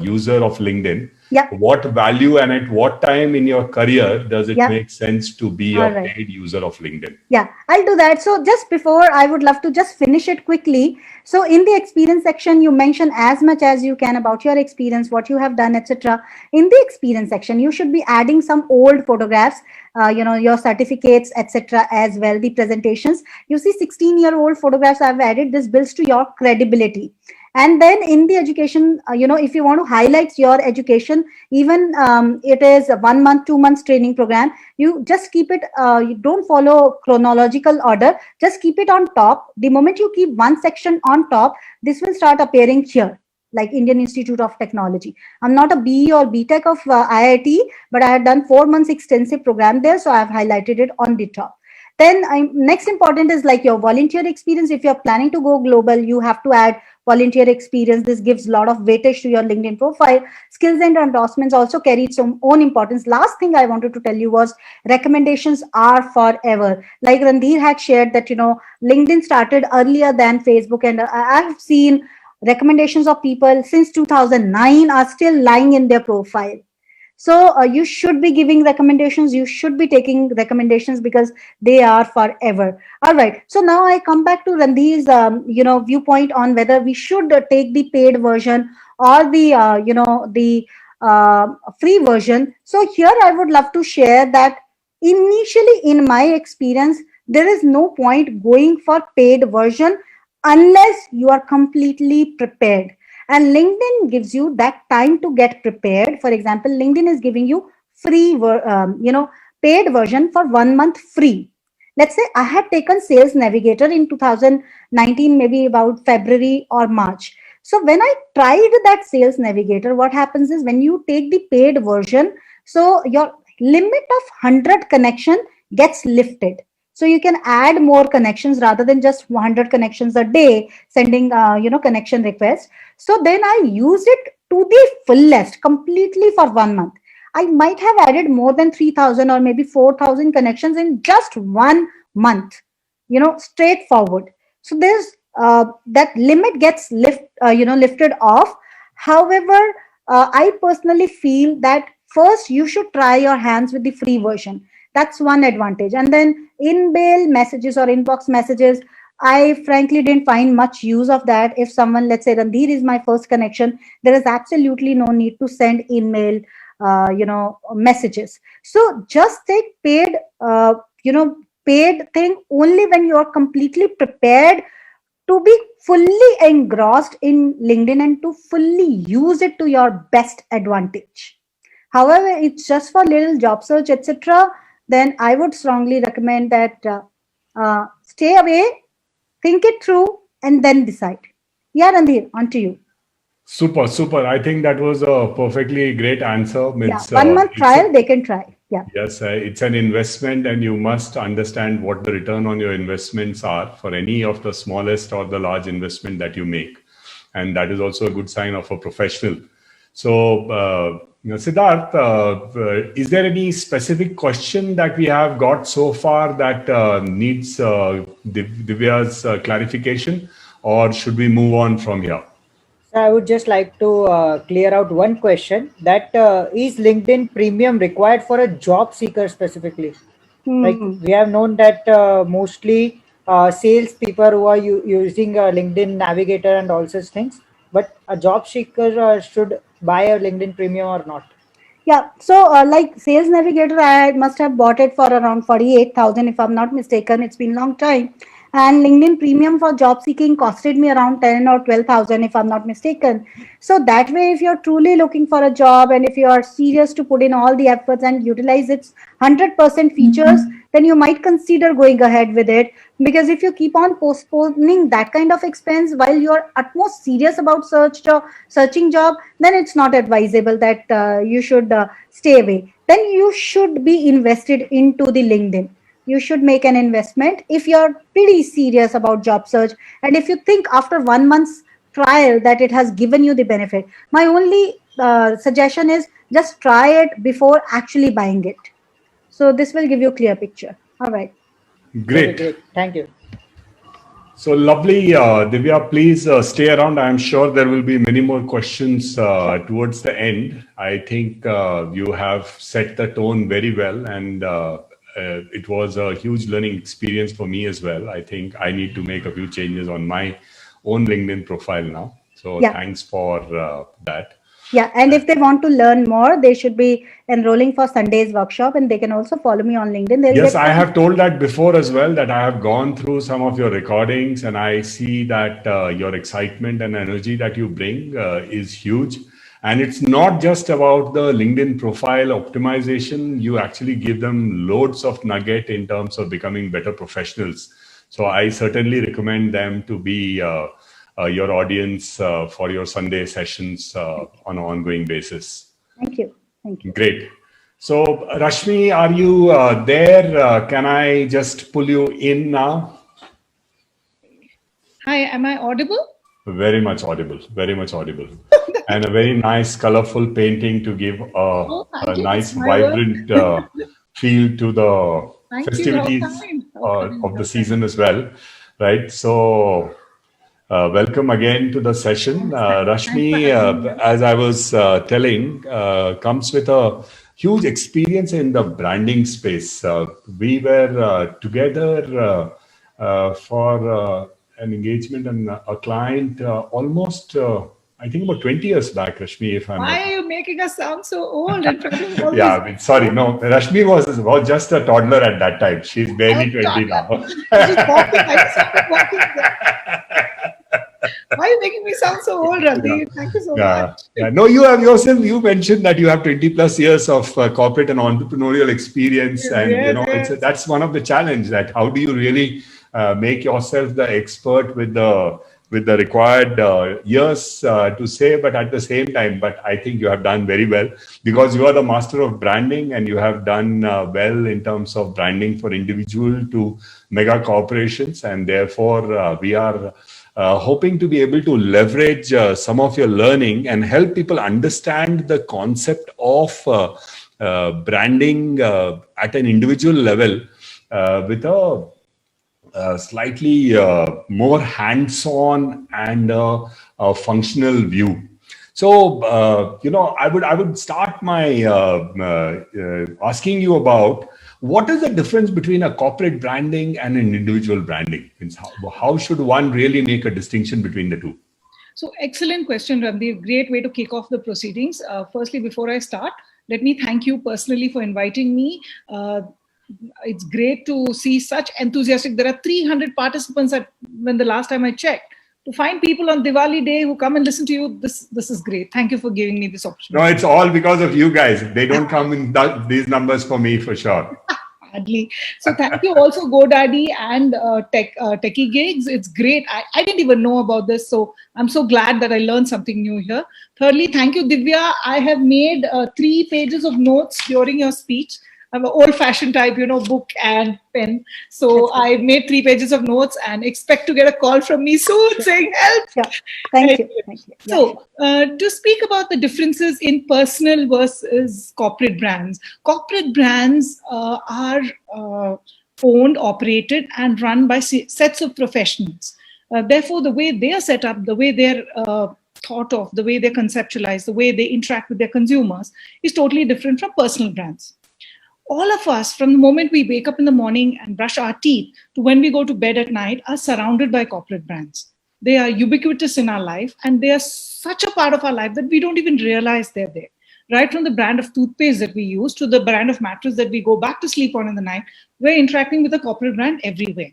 user of LinkedIn.
Yeah.
What value and at what time in your career does it make sense to be a paid user of LinkedIn?
Yeah, I'll do that. So just before, I would love to just finish it quickly. So in the experience section, you mention as much as you can about your experience, what you have done, etc. In the experience section, you should be adding some old photographs, your certificates, etc. as well, the presentations. You see 16-year-old photographs I've added. This builds to your credibility. And then in the education, if you want to highlight your education, even it is a 1 month, 2 months training program, you just keep it, you don't follow chronological order, just keep it on top. The moment you keep one section on top, this will start appearing here, like Indian Institute of Technology. I'm not a BE or BTech of IIT, but I had done 4 months extensive program there, so I have highlighted it on the top. Then next important is like your volunteer experience. If you're planning to go global, you have to add volunteer experience. This gives a lot of weightage to your LinkedIn profile. Skills and endorsements also carry its own importance. Last thing I wanted to tell you was recommendations are forever. Like Randir had shared that, LinkedIn started earlier than Facebook, and I've seen recommendations of people since 2009 are still lying in their profile. So you should be giving recommendations. You should be taking recommendations because they are forever. All right. So now I come back to Randir's, viewpoint on whether we should take the paid version or the free version. So here I would love to share that initially, in my experience, there is no point going for paid version unless you are completely prepared. And LinkedIn gives you that time to get prepared. For example, LinkedIn is giving you free, paid version for 1 month free. Let's say I had taken Sales Navigator in 2019, maybe about February or March. So when I tried that Sales Navigator, what happens is when you take the paid version, so your limit of 100 connection gets lifted. So you can add more connections rather than just 100 connections a day, sending, connection requests. So then I used it to the fullest, completely for 1 month. I might have added more than 3,000 or maybe 4,000 connections in just 1 month, straightforward. So there's that limit gets lifted off. However, I personally feel that first you should try your hands with the free version. That's one advantage. And then in-mail messages or inbox messages, I frankly didn't find much use of that. If someone, let's say Randir is my first connection, there is absolutely no need to send email, messages. So just take paid, paid thing only when you are completely prepared to be fully engrossed in LinkedIn and to fully use it to your best advantage. However, it's just for little job search, etc., then I would strongly recommend that stay away, think it through, and then decide. Yeah, Randir, on to you.
Super, super. I think that was a perfectly great answer.
Yeah, 1 month trial, they can try. Yeah.
Yes, it's an investment, and you must understand what the return on your investments are for any of the smallest or the large investment that you make. And that is also a good sign of a professional. So, Siddharth, is there any specific question that we have got so far that needs Divya's clarification, or should we move on from here?
So I would just like to clear out one question, that is LinkedIn Premium required for a job seeker specifically? Like, we have known that mostly sales people who are using LinkedIn Navigator and all such things, but a job seeker should buy a LinkedIn Premium or not?
Yeah, so like Sales Navigator, I must have bought it for around 48,000 if I'm not mistaken. It's been a long time. And LinkedIn Premium for job seeking costed me around 10 or 12,000 if I'm not mistaken. So that way, if you're truly looking for a job and if you are serious to put in all the efforts and utilize its 100% features, then you might consider going ahead with it. Because if you keep on postponing that kind of expense while you're utmost serious about searching job, then it's not advisable that you should stay away. Then you should be invested into the LinkedIn. You should make an investment if you're pretty serious about job search, and if you think after 1 month's trial that it has given you the benefit. My only suggestion is just try it before actually buying it. So this will give you a clear picture. All right.
Great.
Okay, great. Thank you.
So lovely, Divya, please stay around. I'm sure there will be many more questions towards the end. I think you have set the tone very well, and it was a huge learning experience for me as well. I think I need to make a few changes on my own LinkedIn profile now. So thanks for that.
Yeah, and if they want to learn more, they should be enrolling for Sunday's workshop, and they can also follow me on LinkedIn.
Yes, I have told that before as well, that I have gone through some of your recordings, and I see that your excitement and energy that you bring is huge. And it's not just about the LinkedIn profile optimization. You actually give them loads of nugget in terms of becoming better professionals. So I certainly recommend them to be your audience for your Sunday sessions on an ongoing basis.
Thank you. Thank you.
Great. So Rashmi, are you there? Can I just pull you in now?
Hi, am I audible?
Very much audible, very much audible. And a very nice, colorful painting to give a nice, vibrant feel to the festivities of the season as well, right? So welcome again to the session. Rashmi, as I was telling, comes with a huge experience in the branding space. We were together for an engagement and a client almost, I think about 20 years back, Rashmi, if I'm
Why are you making us sound so old?
Yeah, sorry, no, Rashmi was just a toddler at that time. She's barely 20 now.
Why are you making me sound so old, Randeep? Thank you so much.
Yeah. No, you have yourself, you mentioned that you have 20 plus years of corporate and entrepreneurial experience. And, that's one of the challenge, that how do you really make yourself the expert with the required years to say, but at the same time, but I think you have done very well, because you are the master of branding, and you have done well in terms of branding for individual to mega corporations. And therefore, we are hoping to be able to leverage some of your learning and help people understand the concept of branding at an individual level with a slightly more hands-on and a functional view. So, I would start my asking you about what is the difference between a corporate branding and an individual branding? How should one really make a distinction between the two?
So, excellent question, Randeep. Great way to kick off the proceedings. Firstly, before I start, let me thank you personally for inviting me. It's great to see such enthusiastic. There are 300 participants when the last time I checked. To find people on Diwali Day who come and listen to you, this is great. Thank you for giving me this opportunity.
No, it's all because of you guys. They don't come in these numbers for me, for sure.
Badly. So thank you also GoDaddy and Techie Gigs. It's great. I didn't even know about this. So I'm so glad that I learned something new here. Thirdly, thank you, Divya. I have made 3 pages of notes during your speech. I'm an old-fashioned type, book and pen. So I made 3 pages of notes and expect to get a call from me soon saying help.
Sure. Thank you. Thank you. Yeah,
So, to speak about the differences in personal versus corporate brands, corporate brands are owned, operated, and run by sets of professionals. Therefore, the way they are set up, the way they're thought of, the way they're conceptualized, the way they interact with their consumers is totally different from personal brands. All of us, from the moment we wake up in the morning and brush our teeth to when we go to bed at night, are surrounded by corporate brands. They are ubiquitous in our life, and they are such a part of our life that we don't even realize they're there. Right from the brand of toothpaste that we use to the brand of mattress that we go back to sleep on in the night, we're interacting with a corporate brand everywhere.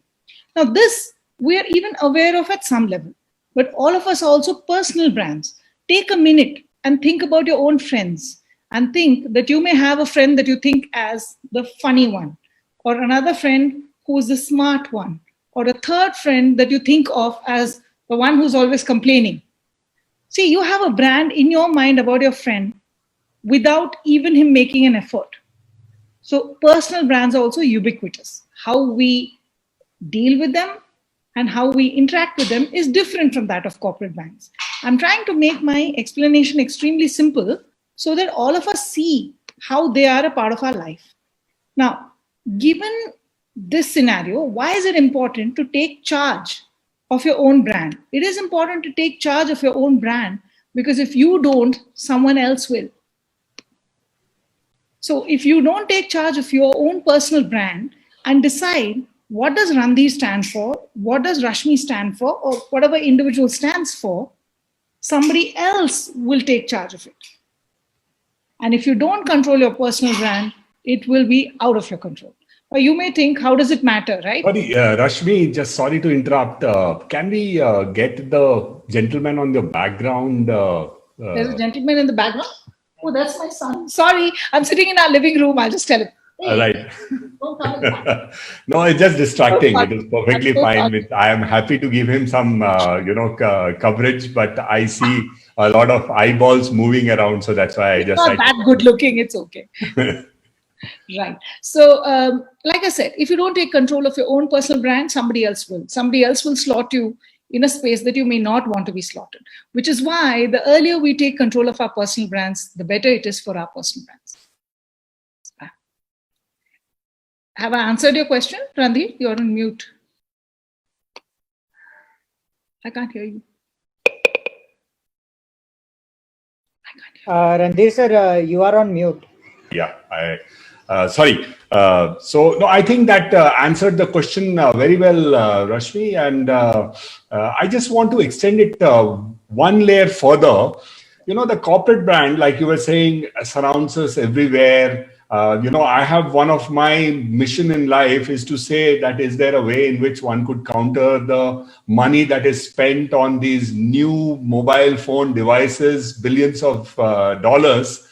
Now, this we are even aware of at some level, but all of us are also personal brands. Take a minute and think about your own friends, and think that you may have a friend that you think as the funny one, or another friend who's the smart one, or a third friend that you think of as the one who's always complaining. See, you have a brand in your mind about your friend without even him making an effort. So personal brands are also ubiquitous. How we deal with them and how we interact with them is different from that of corporate brands. I'm trying to make my explanation extremely simple so that all of us see how they are a part of our life. Now, given this scenario, why is it important to take charge of your own brand? It is important to take charge of your own brand because if you don't, someone else will. So if you don't take charge of your own personal brand and decide what does Randhir stand for, what does Rashmi stand for, or whatever individual stands for, somebody else will take charge of it. And if you don't control your personal brand, it will be out of your control. Or you may think, how does it matter, right?
Sorry, Rashmi, just sorry to interrupt. Can we get the gentleman on the background?
There's a gentleman in the background. Oh, that's my son. Sorry, I'm sitting in our living room. I'll just tell him. Hey,
right.
don't come in the back.
No, it's just distracting.
So
It is perfectly
so
fine. I am happy to give him some, coverage, but I see a lot of eyeballs moving around, so that's why I
It's
just.
not that good looking. It's okay. Right. So, like I said, if you don't take control of your own personal brand, somebody else will. Somebody else will slot you in a space that you may not want to be slotted, which is why the earlier we take control of our personal brands, the better it is for our personal brands. Have I answered your question, Randhir? You're on mute. I can't hear you.
Randhir sir, you are on mute.
Yeah, sorry. So, no, I think that answered the question very well, Rashmi. And I just want to extend it one layer further. The corporate brand, like you were saying, surrounds us everywhere. I have one of my mission in life is to say that is there a way in which one could counter the money that is spent on these new mobile phone devices, billions of dollars,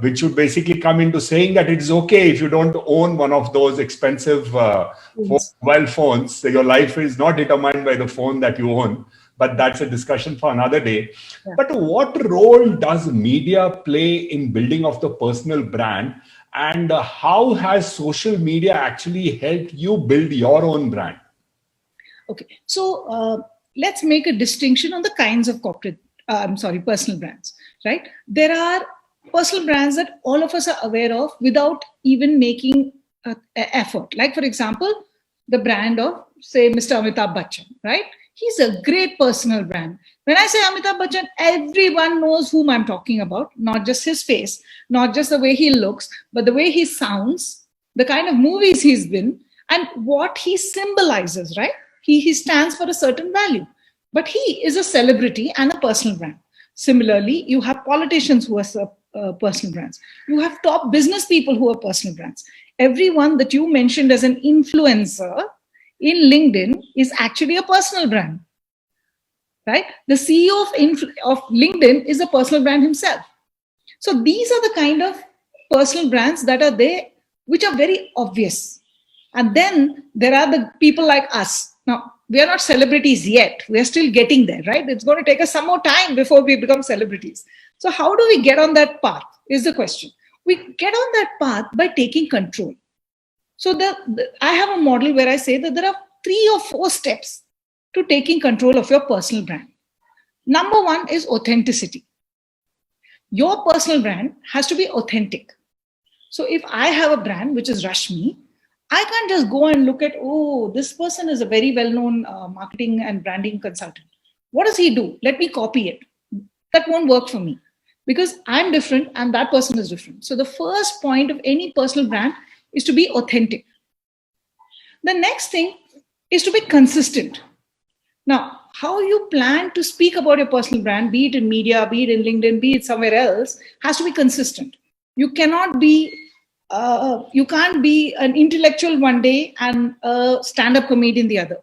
which would basically come into saying that it's okay if you don't own one of those expensive mobile phones. So your life is not determined by the phone that you own. But that's a discussion for another day. Yeah. But what role does media play in building of the personal brand? And how has social media actually helped you build your own brand?
Okay, so let's make a distinction on the kinds of personal brands, right? There are personal brands that all of us are aware of without even making an effort. Like, for example, the brand of, say, Mr. Amitabh Bachchan, right? He's a great personal brand. When I say Amitabh Bachchan, everyone knows whom I'm talking about, not just his face, not just the way he looks, but the way he sounds, the kind of movies he's been, and what he symbolizes, right? He stands for a certain value, but he is a celebrity and a personal brand. Similarly, you have politicians who are personal brands. You have top business people who are personal brands. Everyone that you mentioned as an influencer in LinkedIn is actually a personal brand, right? The CEO of LinkedIn is a personal brand himself. So these are the kind of personal brands that are there which are very obvious. And then there are the people like us. Now, we are not celebrities yet. We are still getting there, right? It's going to take us some more time before we become celebrities. So how do we get on that path is the question. We get on that path by taking control. So I have a model where I say that there are 3 or 4 steps to taking control of your personal brand. Number 1 is authenticity. Your personal brand has to be authentic. So if I have a brand, which is Rashmi, I can't just go and look at, oh, this person is a very well-known marketing and branding consultant. What does he do? Let me copy it. That won't work for me because I'm different and that person is different. So the first point of any personal brand is to be authentic. The next thing is to be consistent. Now, how you plan to speak about your personal brand, be it in media, be it in LinkedIn, be it somewhere else, has to be consistent. You cannot be, you can't be an intellectual one day and a stand-up comedian the other.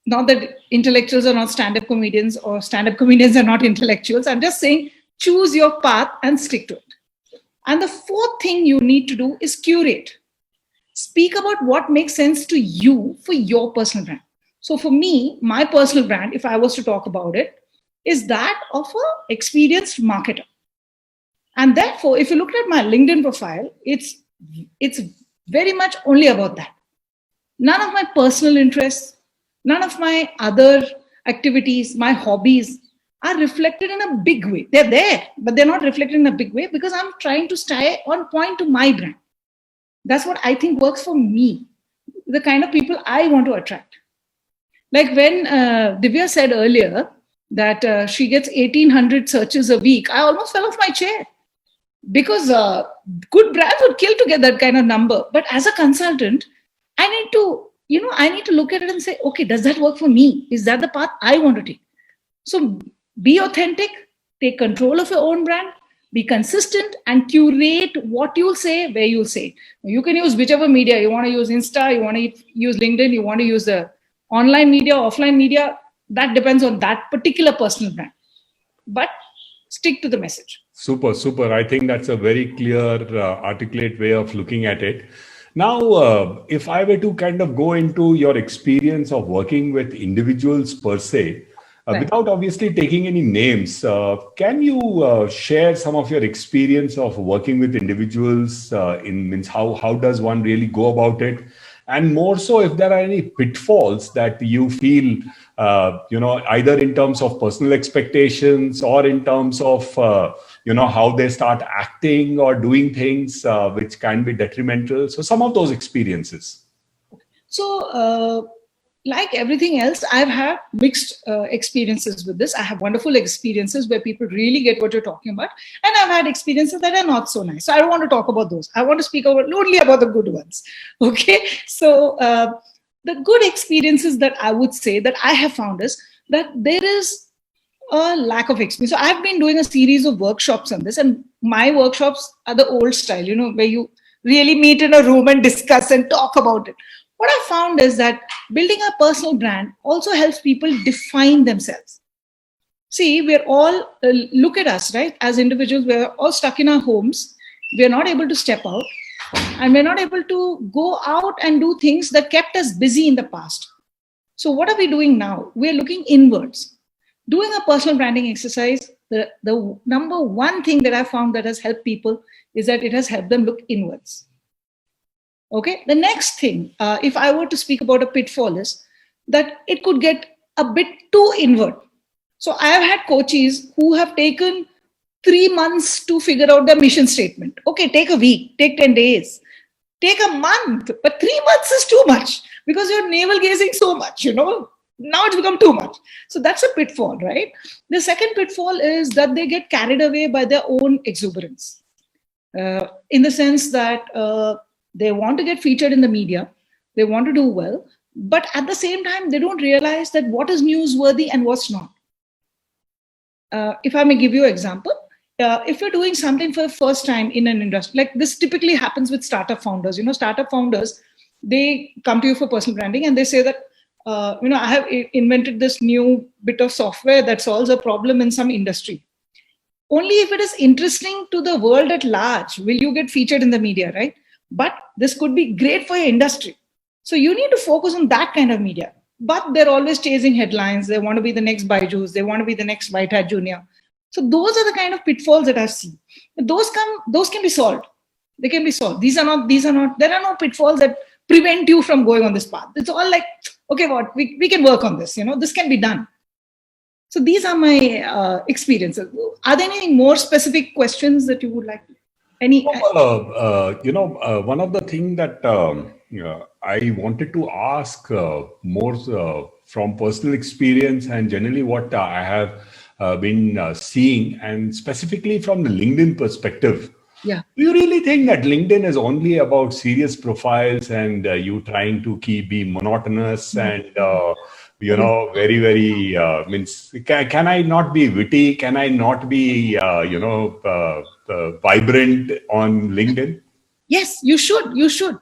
Not that intellectuals are not stand-up comedians or stand-up comedians are not intellectuals. I'm just saying, choose your path and stick to it. And the 4th thing you need to do is curate. Speak about what makes sense to you for your personal brand. So for me, my personal brand, if I was to talk about it, is that of an experienced marketer. And therefore, if you look at my LinkedIn profile, it's very much only about that. None of my personal interests, none of my other activities, my hobbies are reflected in a big way. They're there, but they're not reflected in a big way because I'm trying to stay on point to my brand. That's what I think works for me, the kind of people I want to attract. Like when Divya said earlier that she gets 1,800 searches a week, I almost fell off my chair because good brands would kill to get that kind of number. But as a consultant, I need to look at it and say, okay, does that work for me? Is that the path I want to take? So be authentic, take control of your own brand, be consistent and curate what you'll say, where you'll say. You can use whichever media. You want to use Insta, you want to use LinkedIn, you want to use the online media, offline media. That depends on that particular personal brand. But stick to the message.
Super, super. I think that's a very clear, articulate way of looking at it. Now, if I were to kind of go into your experience of working with individuals per se,
Right.
Without obviously taking any names, can you share some of your experience of working with individuals means how does one really go about it? And more so, if there are any pitfalls that you feel, either in terms of personal expectations or in terms of, how they start acting or doing things which can be detrimental. So some of those experiences.
So, like everything else, I've had mixed experiences with this. I have wonderful experiences where people really get what you're talking about. And I've had experiences that are not so nice. So I don't want to talk about those. I want to speak only about the good ones. Okay. So the good experiences that I would say that I have found is that there is a lack of experience. So I've been doing a series of workshops on this, and my workshops are the old style, where you really meet in a room and discuss and talk about it. What I found is that building a personal brand also helps people define themselves. See, we're all, look at us, right? As individuals, we're all stuck in our homes. We're not able to step out and we're not able to go out and do things that kept us busy in the past. So what are we doing now? We're looking inwards. Doing a personal branding exercise, the number one thing that I found that has helped people is that it has helped them look inwards. Okay. The next thing, if I were to speak about a pitfall, is that it could get a bit too inward. So I have had coaches who have taken 3 months to figure out their mission statement. Okay, take a week, take 10 days, take a month, but 3 months is too much because you're navel gazing so much, Now it's become too much. So that's a pitfall, right? The second pitfall is that they get carried away by their own exuberance, in the sense that they want to get featured in the media, they want to do well, but at the same time, they don't realize that what is newsworthy and what's not. If I may give you an example, if you're doing something for the first time in an industry, like this typically happens with startup founders. Startup founders, they come to you for personal branding and they say that, I have invented this new bit of software that solves a problem in some industry. Only if it is interesting to the world at large will you get featured in the media, right? but this could be great for your industry. So you need to focus on that kind of media. But they're always chasing headlines. They want to be the next Byju's. They want to be the next White Hat Junior. So those are the kind of pitfalls that I've seen. Those can be solved. They can be solved. There are no pitfalls that prevent you from going on this path. It's all like, okay, we can work on this, this can be done. So these are my experiences. Are there any more specific questions that you would like to?
One of the things that I wanted to ask more from personal experience and generally what I have been seeing, and specifically from the LinkedIn perspective.
Yeah.
Do you really think that LinkedIn is only about serious profiles and you trying to be monotonous and very, very means? Can I not be witty? Can I not be vibrant on LinkedIn?
Yes, you should. You should.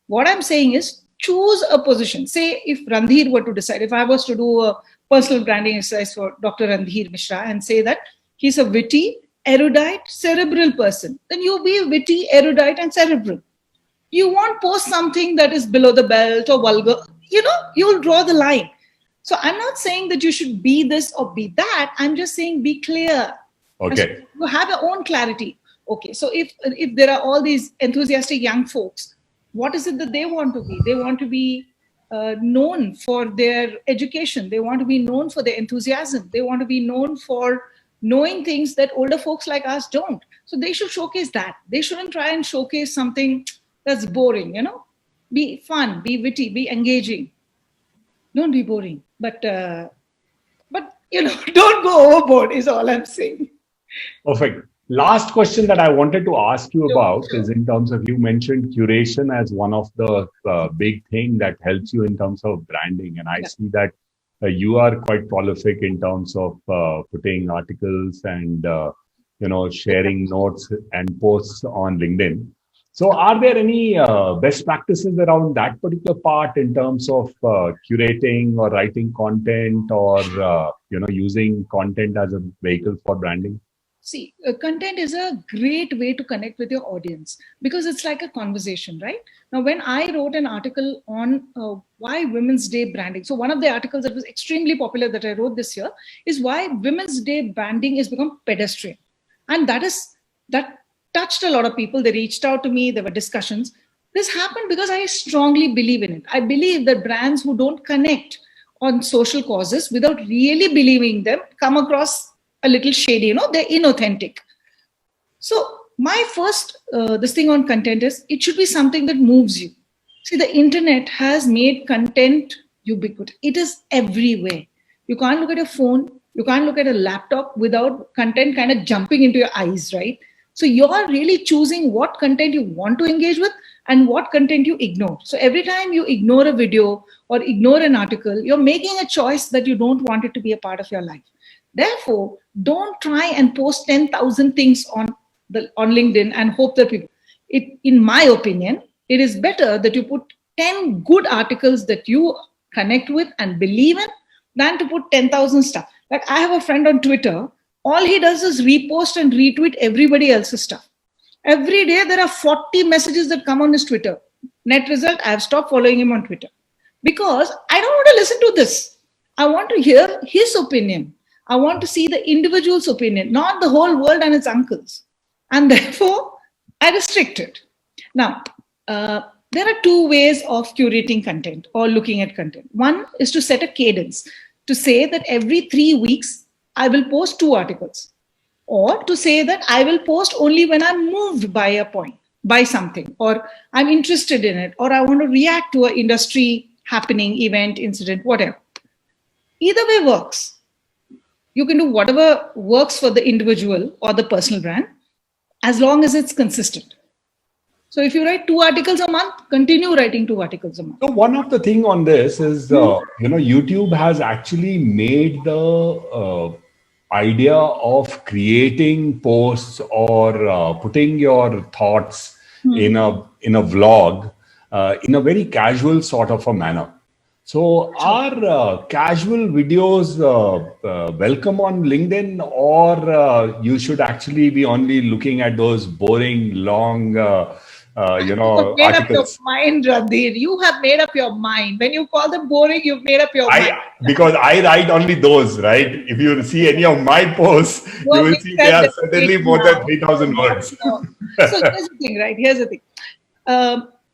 What I'm saying is choose a position. Say if Randhir were to decide, if I was to do a personal branding exercise for Dr. Randhir Mishra and say that he's a witty, erudite, cerebral person, then you be witty, erudite, and cerebral. You won't post something that is below the belt or vulgar. You'll draw the line. So I'm not saying that you should be this or be that. I'm just saying be clear.
Okay.
You have your own clarity. Okay. So if there are all these enthusiastic young folks, what is it that they want to be? They want to be known for their education. They want to be known for their enthusiasm. They want to be known for knowing things that older folks like us don't. So they should showcase that. They shouldn't try and showcase something that's boring, Be fun, be witty, be engaging. Don't be boring. But don't go overboard is all I'm saying.
Perfect. Last question that I wanted to ask you about is in terms of, you mentioned curation as one of the big thing that helps you in terms of branding. And I see that you are quite prolific in terms of putting articles and, sharing notes and posts on LinkedIn. So are there any best practices around that particular part in terms of curating or writing content or, using content as a vehicle for branding?
See, content is a great way to connect with your audience because it's like a conversation, right? Now, when I wrote an article on why Women's Day branding, so one of the articles that was extremely popular that I wrote this year is why Women's Day branding has become pedestrian. And that touched a lot of people. They reached out to me. There were discussions. This happened because I strongly believe in it. I believe that brands who don't connect on social causes without really believing them come across a little shady, they're inauthentic. So my first, this thing on content is it should be something that moves you. See, the internet has made content ubiquitous. It is everywhere. You can't look at your phone. You can't look at a laptop without content kind of jumping into your eyes, right? So you're really choosing what content you want to engage with and what content you ignore. So every time you ignore a video or ignore an article, you're making a choice that you don't want it to be a part of your life. Therefore, don't try and post 10,000 things on LinkedIn and hope that people. In my opinion, it is better that you put 10 good articles that you connect with and believe in than to put 10,000 stuff. Like I have a friend on Twitter. All he does is repost and retweet everybody else's stuff. Every day there are 40 messages that come on his Twitter. Net result, I have stopped following him on Twitter because I don't want to listen to this. I want to hear his opinion. I want to see the individual's opinion, not the whole world and its uncles. And therefore, I restrict it. Now, there are two ways of curating content or looking at content. One is to set a cadence, to say that every 3 weeks, I will post 2 articles. Or to say that I will post only when I'm moved by a point, by something, or I'm interested in it, or I want to react to an industry happening, event, incident, whatever. Either way works. You can do whatever works for the individual or the personal brand, as long as it's consistent. So if you write 2 articles a month, continue writing 2 articles a month.
So one of the thing on this is, YouTube has actually made the idea of creating posts or putting your thoughts in a vlog in a very casual sort of a manner. So are casual videos welcome on LinkedIn, or you should actually be only looking at those boring, long you
You have
know,
made up your
articles.
mind, Randhir. You have made up your mind. When you call them boring, you've made up your mind.
Because I write only those, right? If you see any of my posts,
You
you
are
will
being
see they are certainly
self-deprecating
more than
now.
3,000 words.
No. So here's the thing, right? Here's the thing.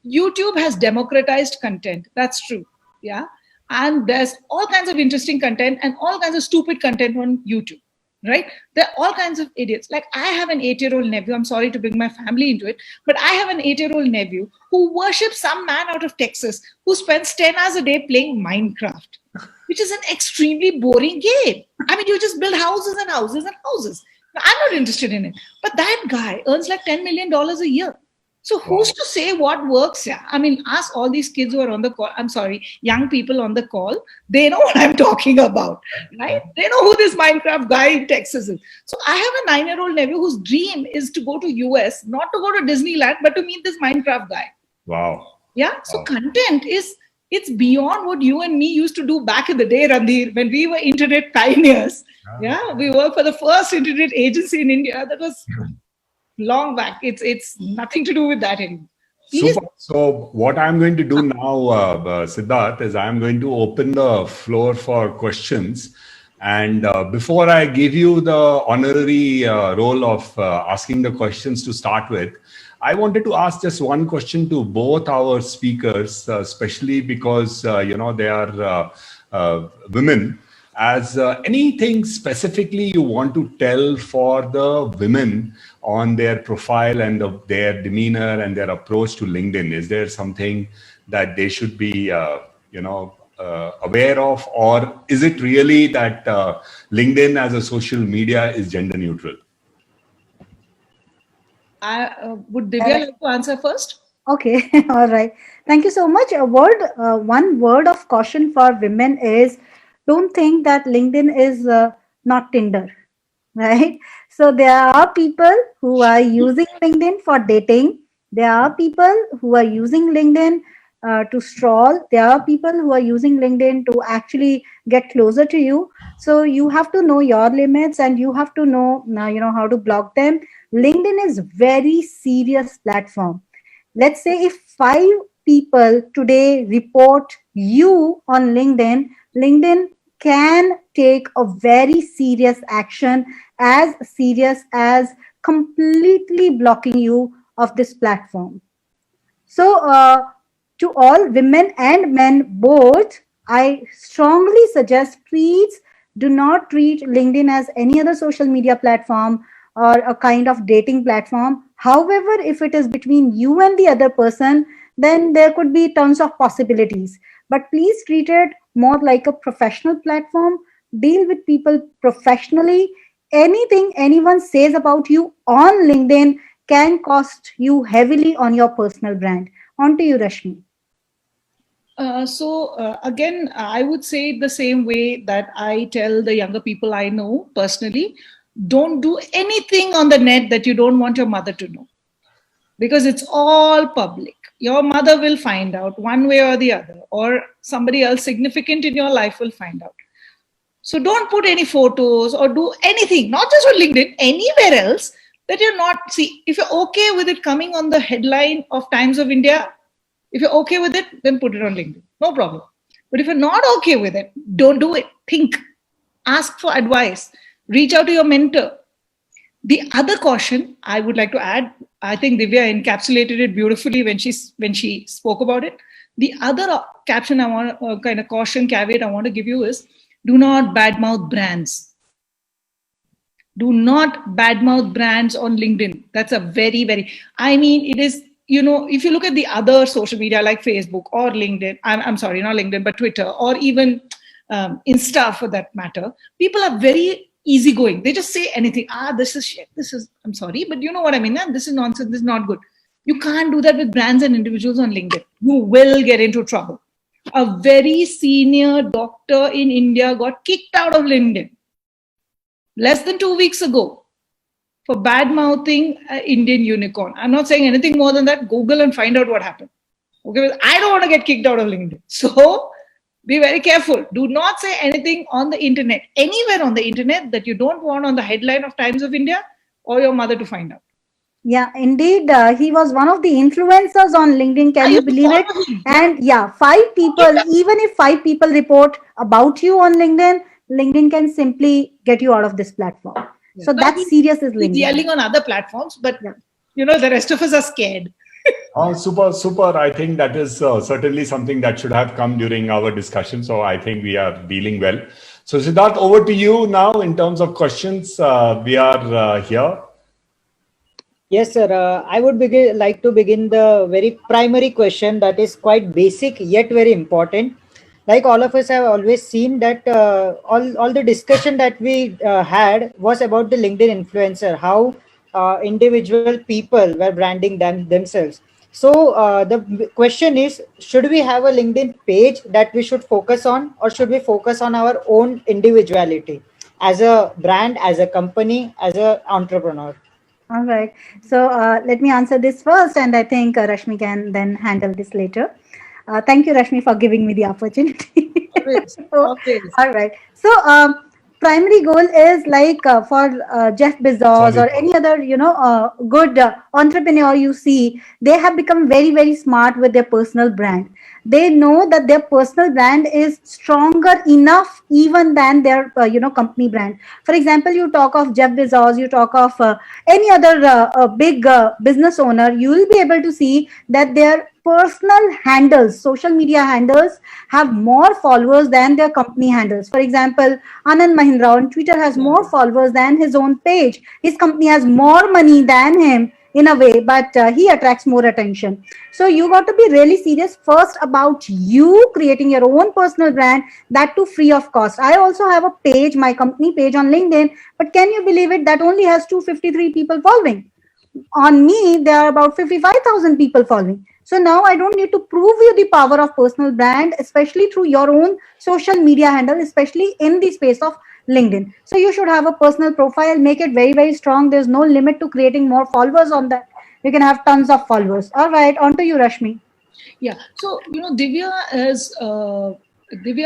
YouTube has democratized content. That's true. Yeah. And there's all kinds of interesting content and all kinds of stupid content on YouTube. Right? There are all kinds of idiots. Like I have an 8-year-old nephew. I'm sorry to bring my family into it, but I have an 8-year-old nephew who worships some man out of Texas who spends 10 hours a day playing Minecraft, which is an extremely boring game. I mean, you just build houses and houses and houses. I'm not interested in it. But that guy earns like $10 million a year. So who's to say what works? Yeah, I mean, ask all these kids who are on the call. I'm sorry, young people on the call. They know what I'm talking about, right? They know who this Minecraft guy in Texas is. So I have a 9-year-old nephew whose dream is to go to US, not to go to Disneyland, but to meet this Minecraft guy.
Wow.
Yeah. So content it's beyond what you and me used to do back in the day, Randhir, when we were internet pioneers. Yeah, we worked for the first internet agency in India. That was long back. It's nothing to do with that anymore. Please.
Super. So what I'm going to do now, Siddharth, is I'm going to open the floor for questions. And before I give you the honorary role of asking the questions to start with, I wanted to ask just one question to both our speakers, especially because, you know, they are women. As anything specifically you want to tell for the women on their profile and their demeanor and their approach to LinkedIn? Is there something that they should be, you know, aware of, or is it really that LinkedIn as a social media is gender neutral?
Would Divya like to answer first?
Okay, all right. Thank you so much. One word of caution for women is don't think that LinkedIn is not Tinder, right? So there are people who are using LinkedIn for dating. There are people who are using LinkedIn to stroll. There are people who are using LinkedIn to actually get closer to you. So you have to know your limits and you have to know, you know, how to block them. LinkedIn is very serious platform. Let's say if 5 people today report you on LinkedIn, LinkedIn can take a very serious action, as serious as completely blocking you of this platform. So to all women and men both, I strongly suggest, please do not treat LinkedIn as any other social media platform or a kind of dating platform. However, if it is between you and the other person, then there could be tons of possibilities. But please treat it more like a professional platform. Deal with people professionally. Anything anyone says about you on LinkedIn can cost you heavily on your personal brand. On to you, Rashmi.
Again, I would say it the same way that I tell the younger people I know personally, don't do anything on the net that you don't want your mother to know, because it's all public. Your mother will find out one way or the other, or somebody else significant in your life will find out. So don't put any photos or do anything, not just on LinkedIn, anywhere else that you're not. See, if you're okay with it coming on the headline of Times of India, if you're okay with it, then put it on LinkedIn. No problem. But if you're not okay with it, don't do it. Think. Ask for advice. Reach out to your mentor. The other caution I would like to add, I think Divya encapsulated it beautifully when she spoke about it. The other caption I want, kind of caution caveat I want to give you is, do not badmouth brands. Do not badmouth brands on LinkedIn. That's a very, very, I mean, it is, you know, if you look at the other social media like Facebook or LinkedIn, I'm sorry, not LinkedIn, but Twitter, or even Insta for that matter, people are very easygoing. They just say anything. This is shit. This is, I'm sorry, but you know what I mean? This is nonsense. This is not good. You can't do that with brands and individuals on LinkedIn. You will get into trouble. A very senior doctor in India got kicked out of LinkedIn less than 2 weeks ago for bad-mouthing Indian unicorn. I'm not saying anything more than that. Google and find out what happened. Okay, I don't want to get kicked out of LinkedIn. So be very careful. Do not say anything on the internet, anywhere on the internet, that you don't want on the headline of Times of India or your mother to find out.
Yeah, indeed. He was one of the influencers on LinkedIn.
I
Can you
used to
believe it?
follow him.
And yeah, 5 people, even if 5 people report about you on LinkedIn, LinkedIn can simply get you out of this platform.
Yeah.
So
Now
that's serious is
he's
LinkedIn.
yelling on other platforms, but
Yeah.
the rest of us are scared.
Oh, super, super. I think that is certainly something that should have come during our discussion. So I think we are dealing well. So Siddharth, over to you now in terms of questions. We are here.
Yes, sir. I would like to begin the very primary question that is quite basic yet very important. Like all of us have always seen that all the discussion that we had was about the LinkedIn influencer, how individual people were branding themselves. So the question is, should we have a LinkedIn page that we should focus on, or should we focus on our own individuality as a brand, as a company, as an entrepreneur?
All right. So let me answer this first, and I think Rashmi can then handle this later. Thank you, Rashmi, for giving me the opportunity.
Always,
So,
always.
all right. So, primary goal is like for Jeff Bezos
Sorry.
or any other, good entrepreneur you see, they have become very, very smart with their personal brand. They know that their personal brand is stronger enough even than their, company brand. For example, you talk of Jeff Bezos, you talk of any other big business owner, you will be able to see that their personal handles, social media handles, have more followers than their company handles. For example, Anand Mahindra on Twitter has
Yeah.
more followers than his own page. His company has more money than him in a way, but he attracts more attention. So you got to be really serious first about you creating your own personal brand, that too free of cost. I also have a page, my company page on LinkedIn, but can you believe it? That only has 253 people following. On me, there are about 55,000 people following. So now I don't need to prove you the power of personal brand, especially through your own social media handle, especially in the space of LinkedIn. So you should have a personal profile, make it very, very strong. There's no limit to creating more followers on that. You can have tons of followers. All right, on to you, Rashmi.
Yeah. So, Divya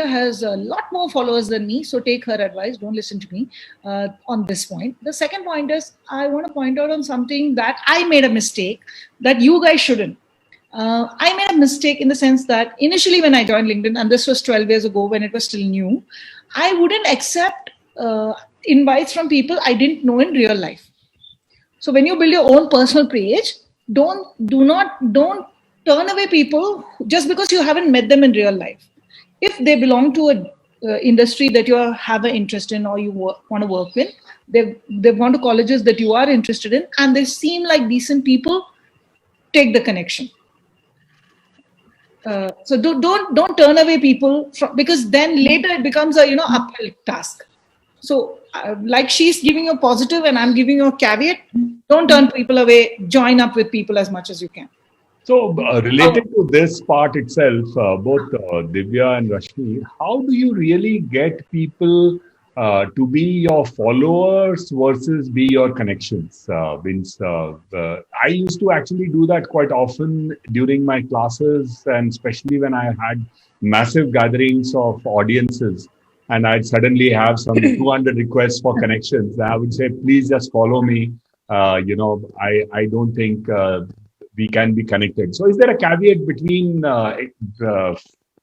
has a lot more followers than me. So take her advice. Don't listen to me on this point. The second point is I want to point out on something that I made a mistake that you guys shouldn't. I made a mistake in the sense that initially when I joined LinkedIn, and this was 12 years ago when it was still new, I wouldn't accept invites from people I didn't know in real life. So when you build your own personal page, don't turn away people just because you haven't met them in real life. If they belong to a industry that you have an interest in or you want to work with, they've gone to colleges that you are interested in, and they seem like decent people, take the connection. So don't turn away people because then later it becomes a uphill task. So like she's giving you a positive and I'm giving you a caveat. Don't turn people away. Join up with people as much as you can.
So, related to this part itself, both Divya and Rashmi, how do you really get people to be your followers versus be your connections? I used to actually do that quite often during my classes, and especially when I had massive gatherings of audiences, and I'd suddenly have some 200 requests for connections. I would say, please just follow me. I don't think we can be connected. So, is there a caveat between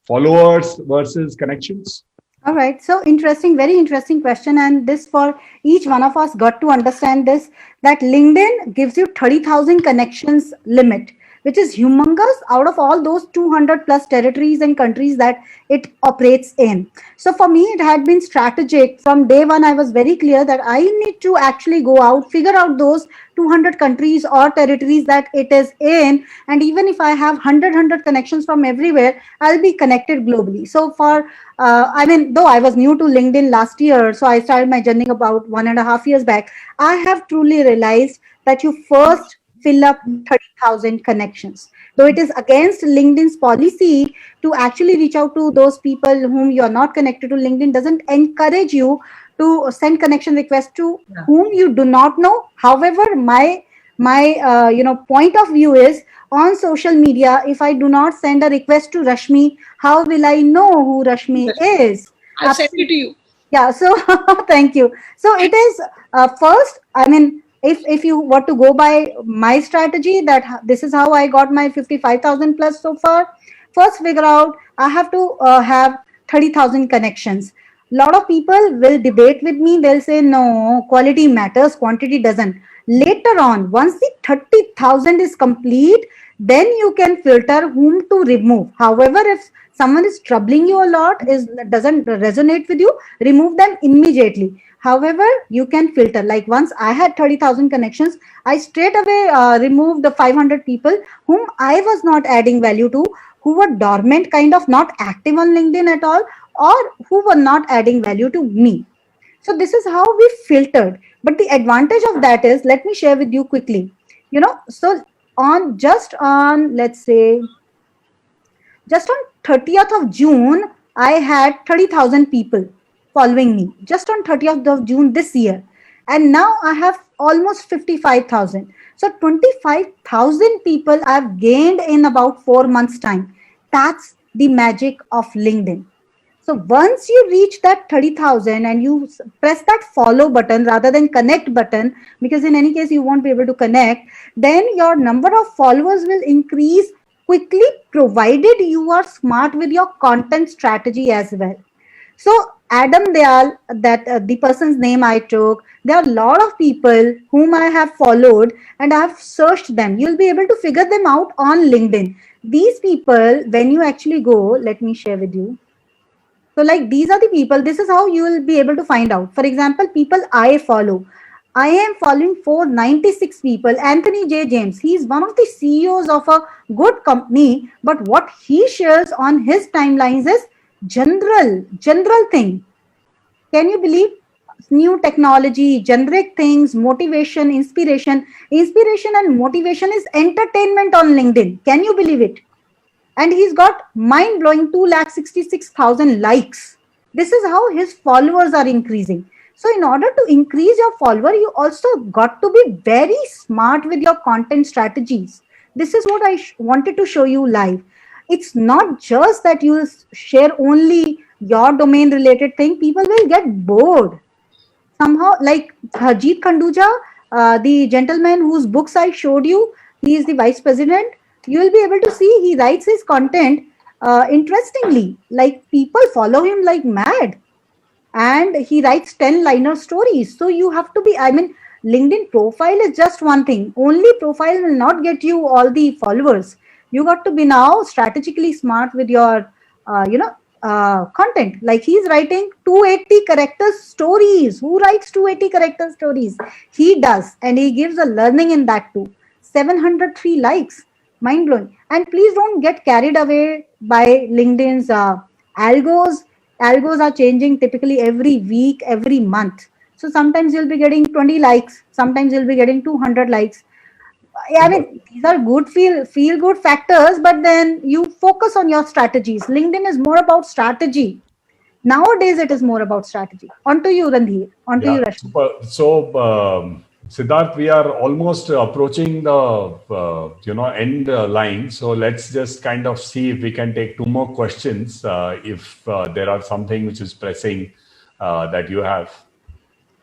followers versus connections?
All right. So interesting, very interesting question. And this for each one of us got to understand this, that LinkedIn gives you 30,000 connections limit, which is humongous out of all those 200 plus territories and countries that it operates in. So for me, it had been strategic. From day one, I was very clear that I need to actually go out, figure out those 200 countries or territories that it is in. And even if I have 100 connections from everywhere, I'll be connected globally. So for though I was new to LinkedIn last year, so I started my journey about 1.5 years back. I have truly realized that you first fill up 30,000 connections. Though it is against LinkedIn's policy to actually reach out to those people whom you are not connected to, LinkedIn doesn't encourage you to send connection requests to whom you do not know. However, my point of view is, on social media, if I do not send a request to Rashmi, how will I know who Rashmi is?
I'll send it to you.
Yeah, so thank you. So it is first, if you were to go by my strategy, that this is how I got my 55,000 plus so far. First, figure out I have to have 30,000 connections. A lot of people will debate with me. They'll say, no, quality matters, quantity doesn't. Later on, once the 30,000 is complete, then you can filter whom to remove. However, if someone is troubling you a lot, doesn't resonate with you, remove them immediately. However, you can filter. Like once I had 30,000 connections, I straight away removed the 500 people whom I was not adding value to, who were dormant, kind of not active on LinkedIn at all, or who were not adding value to me. So this is how we filtered. But the advantage of that is, let me share with you quickly. So let's say, just on 30th of June, I had 30,000 people following me just on 30th of June this year. And now I have almost 55,000. So 25,000 people I've gained in about 4 months' time. That's the magic of LinkedIn. So once you reach that 30,000 and you press that follow button rather than connect button, because in any case you won't be able to connect, then your number of followers will increase quickly, provided you are smart with your content strategy as well. So Adam Dayal, that the person's name I took, there are a lot of people whom I have followed and I have searched them. You'll be able to figure them out on LinkedIn. These people, when you actually go, let me share with you. So like these are the people, this is how you will be able to find out. For example, people I follow. I am following 496 people. Anthony J. James, he's one of the CEOs of a good company, but what he shares on his timelines is general thing. Can you believe? New technology, generic things, motivation, inspiration and motivation is entertainment on LinkedIn. Can you believe it? And he's got mind-blowing 266,000 likes. This is how his followers are increasing. So in order to increase your follower, you also got to be very smart with your content strategies. This is what I wanted to show you live. It's not just that you share only your domain related thing. People will get bored. Somehow, like Harjeet Khanduja, the gentleman whose books I showed you, he is the vice president. You will be able to see he writes his content interestingly. Like people follow him like mad. And he writes 10-liner stories. So you have to be, LinkedIn profile is just one thing. Only profile will not get you all the followers. You got to be now strategically smart with your, content. Like he's writing 280 character stories. Who writes 280 character stories? He does. And he gives a learning in that too. 703 likes. Mind blowing. And please don't get carried away by LinkedIn's algos. Algos are changing typically every week, every month. So sometimes you'll be getting 20 likes. Sometimes you'll be getting 200 likes. These are good feel good factors, but then you focus on your strategies. LinkedIn is more about strategy. Nowadays, it is more about strategy. On to you, Randhir. On to you, Rashmi.
So, Siddharth, we are almost approaching the end line. So let's just kind of see if we can take 2 more questions. If there are something which is pressing that you have.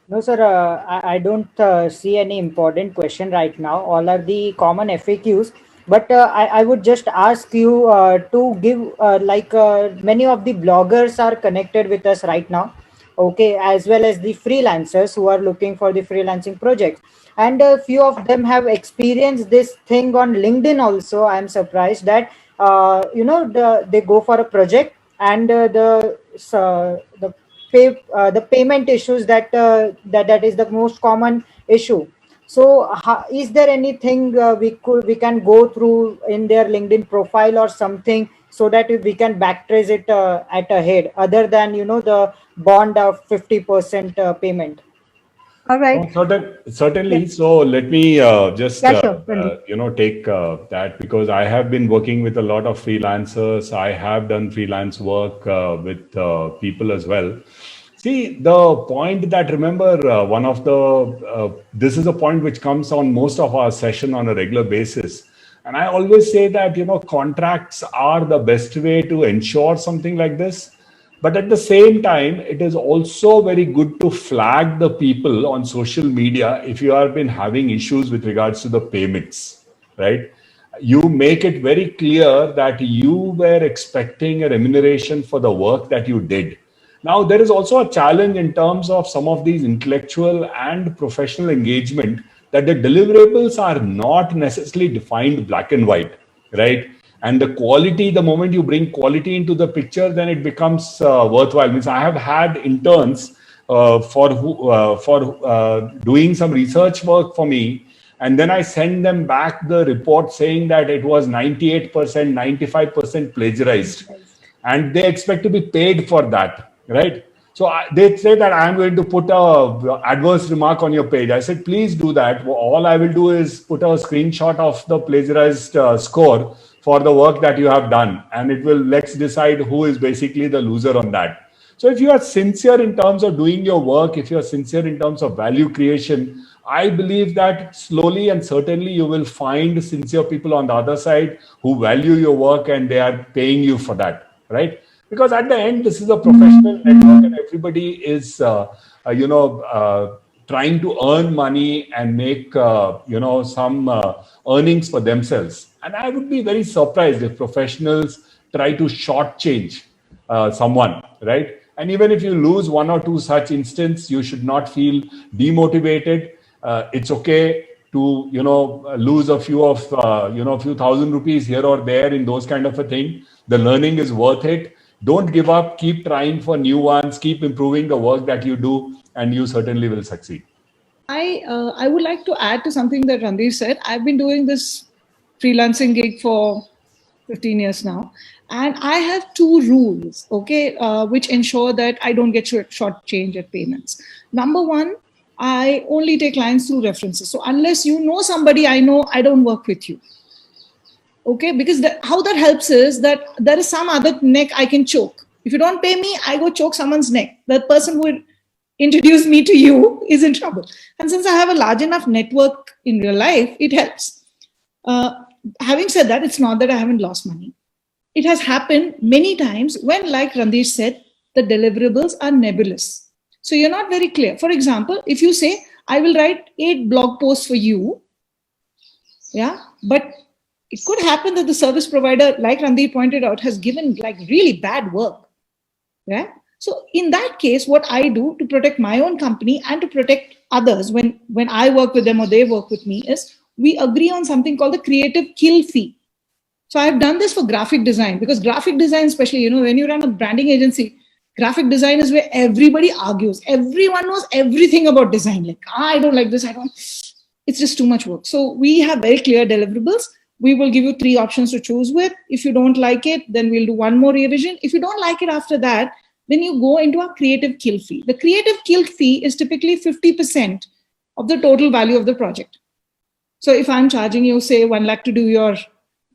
No, sir, I don't see any important question right now. All are the common FAQs. But I would just ask you to give, many of the bloggers are connected with us right now, okay, as well as the freelancers who are looking for the freelancing projects. And a few of them have experienced this thing on LinkedIn also. I'm surprised that, they go for a project and the payment issues that is the most common issue. So is there anything we can go through in their LinkedIn profile or something so that we can backtrace it at a head other than the bond of 50% payment?
All right.
Certainly. Yeah. So let me just take that, because I have been working with a lot of freelancers. I have done freelance work with people as well. See, the point that, remember, this is a point which comes on most of our session on a regular basis. And I always say that, contracts are the best way to ensure something like this. But at the same time, it is also very good to flag the people on social media if you have been having issues with regards to the payments, right? You make it very clear that you were expecting a remuneration for the work that you did. Now, there is also a challenge in terms of some of these intellectual and professional engagement, that the deliverables are not necessarily defined black and white, right? And the quality, the moment you bring quality into the picture, then it becomes worthwhile. Means I have had interns for doing some research work for me, and then I send them back the report saying that it was 98%, 95% plagiarized, and they expect to be paid for that, right? So they say that I'm going to put a adverse remark on your page. I said, please do that. All I will do is put a screenshot of the plagiarized score for the work that you have done, and it will, let's decide who is basically the loser on that. So if you are sincere in terms of doing your work, if you are sincere in terms of value creation, I believe that slowly and certainly you will find sincere people on the other side who value your work and they are paying you for that, right? Because at the end, this is a professional network and everybody is, trying to earn money and make, some earnings for themselves. And I would be very surprised if professionals try to shortchange someone, right? And even if you lose one or two such instances, you should not feel demotivated. It's okay to, lose a few thousand rupees here or there in those kind of a thing. The learning is worth it. Don't give up. Keep trying for new ones. Keep improving the work that you do, and you certainly will succeed.
I would like to add to something that Randir said. I've been doing this freelancing gig for 15 years now, and I have two rules, okay, which ensure that I don't get short change at payments. Number one, I only take clients through references. So unless you know somebody I know, I don't work with you. Okay, because how that helps is that there is some other neck I can choke. If you don't pay me, I go choke someone's neck. That person who introduced me to you is in trouble. And since I have a large enough network in real life, it helps. Having said that, it's not that I haven't lost money. It has happened many times when, like Randir said, the deliverables are nebulous. So you're not very clear. For example, if you say, I will write 8 blog posts for you, yeah, but it could happen that the service provider, like Randir pointed out, has given like really bad work. Yeah. So in that case, what I do to protect my own company and to protect others when I work with them or they work with me is we agree on something called the creative kill fee. So I've done this for graphic design, because graphic design, especially, when you run a branding agency, graphic design is where everybody argues. Everyone knows everything about design. Like, I don't like this. It's just too much work. So we have very clear deliverables. We will give you 3 options to choose with. If you don't like it, then we'll do one more revision. If you don't like it after that, then you go into a creative kill fee. The creative kill fee is typically 50% of the total value of the project. So if I'm charging you, say, 1 lakh to do your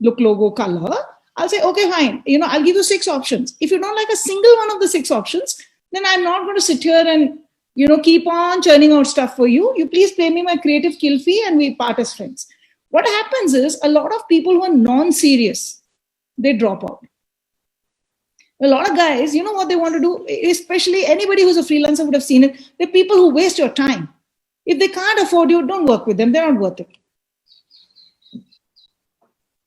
look, logo, color, I'll say, okay, fine. I'll give you 6 options. If you don't like a single one of the 6 options, then I'm not going to sit here and, keep on churning out stuff for you. You please pay me my creative kill fee and we part as friends. What happens is a lot of people who are non-serious, they drop out. A lot of guys, what they want to do, especially anybody who's a freelancer would have seen it, they're people who waste your time. If they can't afford you, don't work with them. They're not worth it.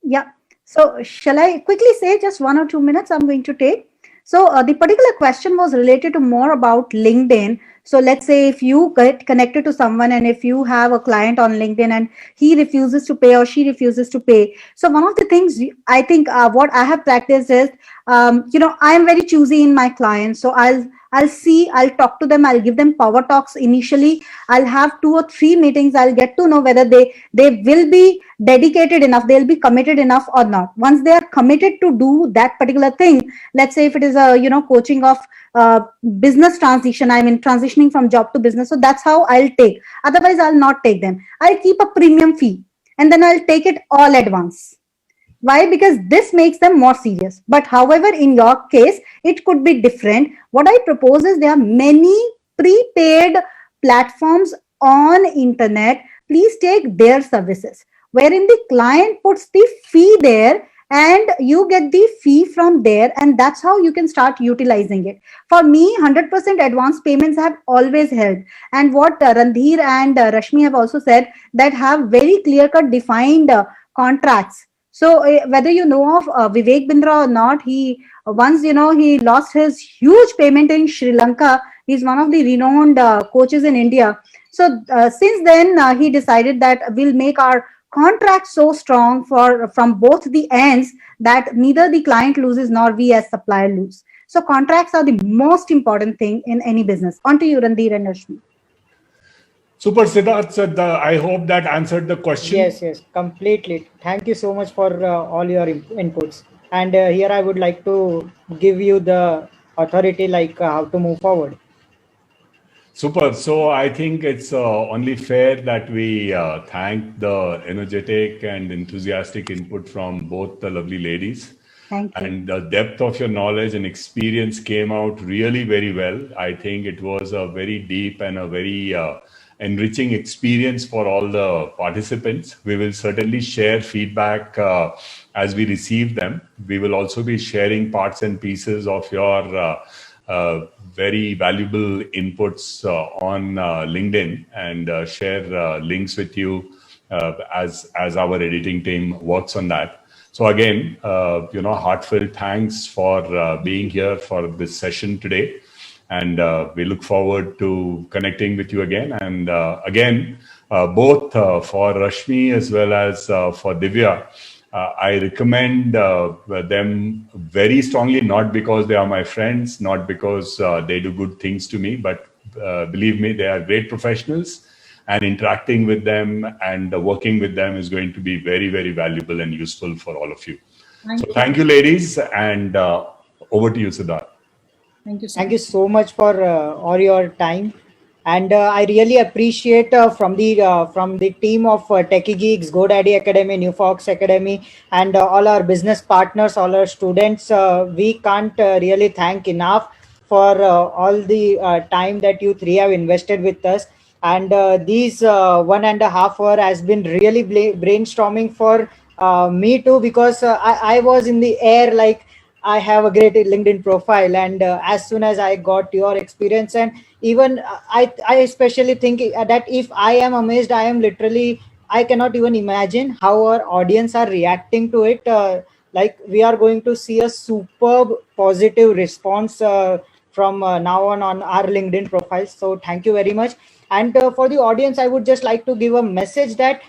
Yeah. So shall I quickly say just 1 or 2 minutes I'm going to take? So the particular question was related to more about LinkedIn. So let's say if you get connected to someone and if you have a client on LinkedIn and he refuses to pay or she refuses to pay. So one of the things I think what I have practiced is, I am very choosy in my clients. So I'll talk to them. I'll give them power talks initially. I'll have 2 or 3 meetings. I'll get to know whether they will be dedicated enough, they'll be committed enough or not. Once they are committed to do that particular thing, let's say if it is a, coaching of business transition, transitioning from job to business. So that's how I'll take. Otherwise, I'll not take them. I'll keep a premium fee and then I'll take it all at once. Why? Because this makes them more serious. But however, in your case, it could be different. What I propose is there are many prepaid platforms on internet. Please take their services, wherein the client puts the fee there and you get the fee from there, and that's how you can start utilizing it. For me, 100% advance payments have always helped. And what Randhir and Rashmi have also said, that have very clear cut defined contracts. So whether you know of Vivek Bindra or not, he once, he lost his huge payment in Sri Lanka. He's one of the renowned coaches in India. So since then, he decided that we'll make our contract so strong from both the ends that neither the client loses nor we as supplier lose. So contracts are the most important thing in any business. On to you, Randhir and Rashmi.
Super, Siddharth. I hope that answered the question.
Yes, completely. Thank you so much for all your inputs. And here I would like to give you the authority, like how to move forward.
Super. So I think it's only fair that we thank the energetic and enthusiastic input from both the lovely ladies.
Thank you.
And the depth of your knowledge and experience came out really very well. I think it was a very deep and a very enriching experience for all the participants. We will certainly share feedback as we receive them. We will also be sharing parts and pieces of your very valuable inputs on LinkedIn and share links with you as our editing team works on that. So again, heartfelt thanks for being here for this session today. And we look forward to connecting with you again. And again, both for Rashmi as well as for Divya, I recommend them very strongly, not because they are my friends, not because they do good things to me, but believe me, they are great professionals, and interacting with them and working with them is going to be very, very valuable and useful for all of you. Thank you, ladies, and over to you, Siddharth.
Thank you so much for all your time. And I really appreciate from the team of Techie Geeks, GoDaddy Academy, New Fox Academy, and all our business partners, all our students. We can't really thank enough for all the time that you three have invested with us. And these 1.5 hours has been really brainstorming for me too, because I was in the air like I have a great LinkedIn profile, and as soon as I got your experience, and even I especially think that if I am amazed, I am literally, I cannot even imagine how our audience are reacting to it. Like we are going to see a superb positive response from now on our LinkedIn profile. So thank you very much. And for the audience, I would just like to give a message that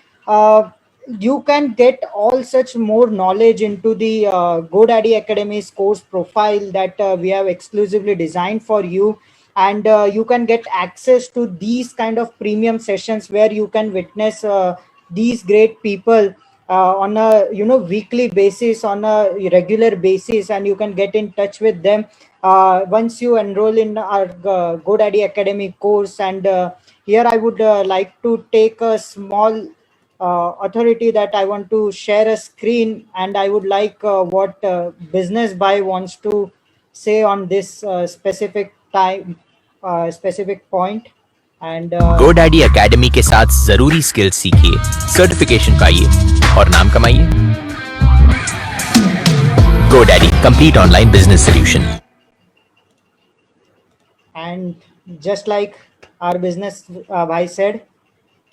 you can get all such more knowledge into the GoDaddy Academy's course profile that we have exclusively designed for you. And you can get access to these kind of premium sessions where you can witness these great people on a weekly basis, on a regular basis, and you can get in touch with them once you enroll in our GoDaddy Academy course. And here I would like to take a small authority that I want to share a screen, and I would like what Business Buy wants to say on this specific point. And
GoDaddy Academy के साथ जरूरी skills सीखिए, certification पाइए और नाम कमाइए. GoDaddy, complete online business solution.
And just like our business भाई said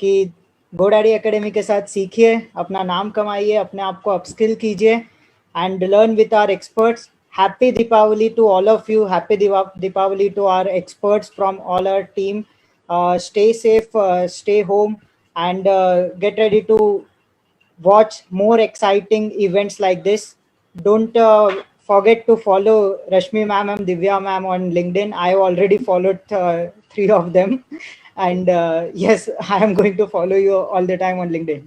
कि GoDaddy Academy के साथ सीखिए, अपना नाम कमाइए, अपने आप को अपस्किल कीजिए, and learn with our experts. Happy Deepavali to all of you. Happy Deepavali to our experts from all our team. Stay safe, stay home, and get ready to watch more exciting events like this. Don't forget to follow Rashmi ma'am and Divya ma'am on LinkedIn. I have already followed 3 of them. And yes, I am going to follow you all the time on LinkedIn.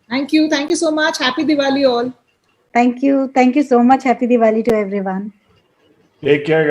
Thank you. Thank you so much. Happy Diwali all.
Thank you. Thank you so much. Happy Diwali to everyone.
Take care, guys.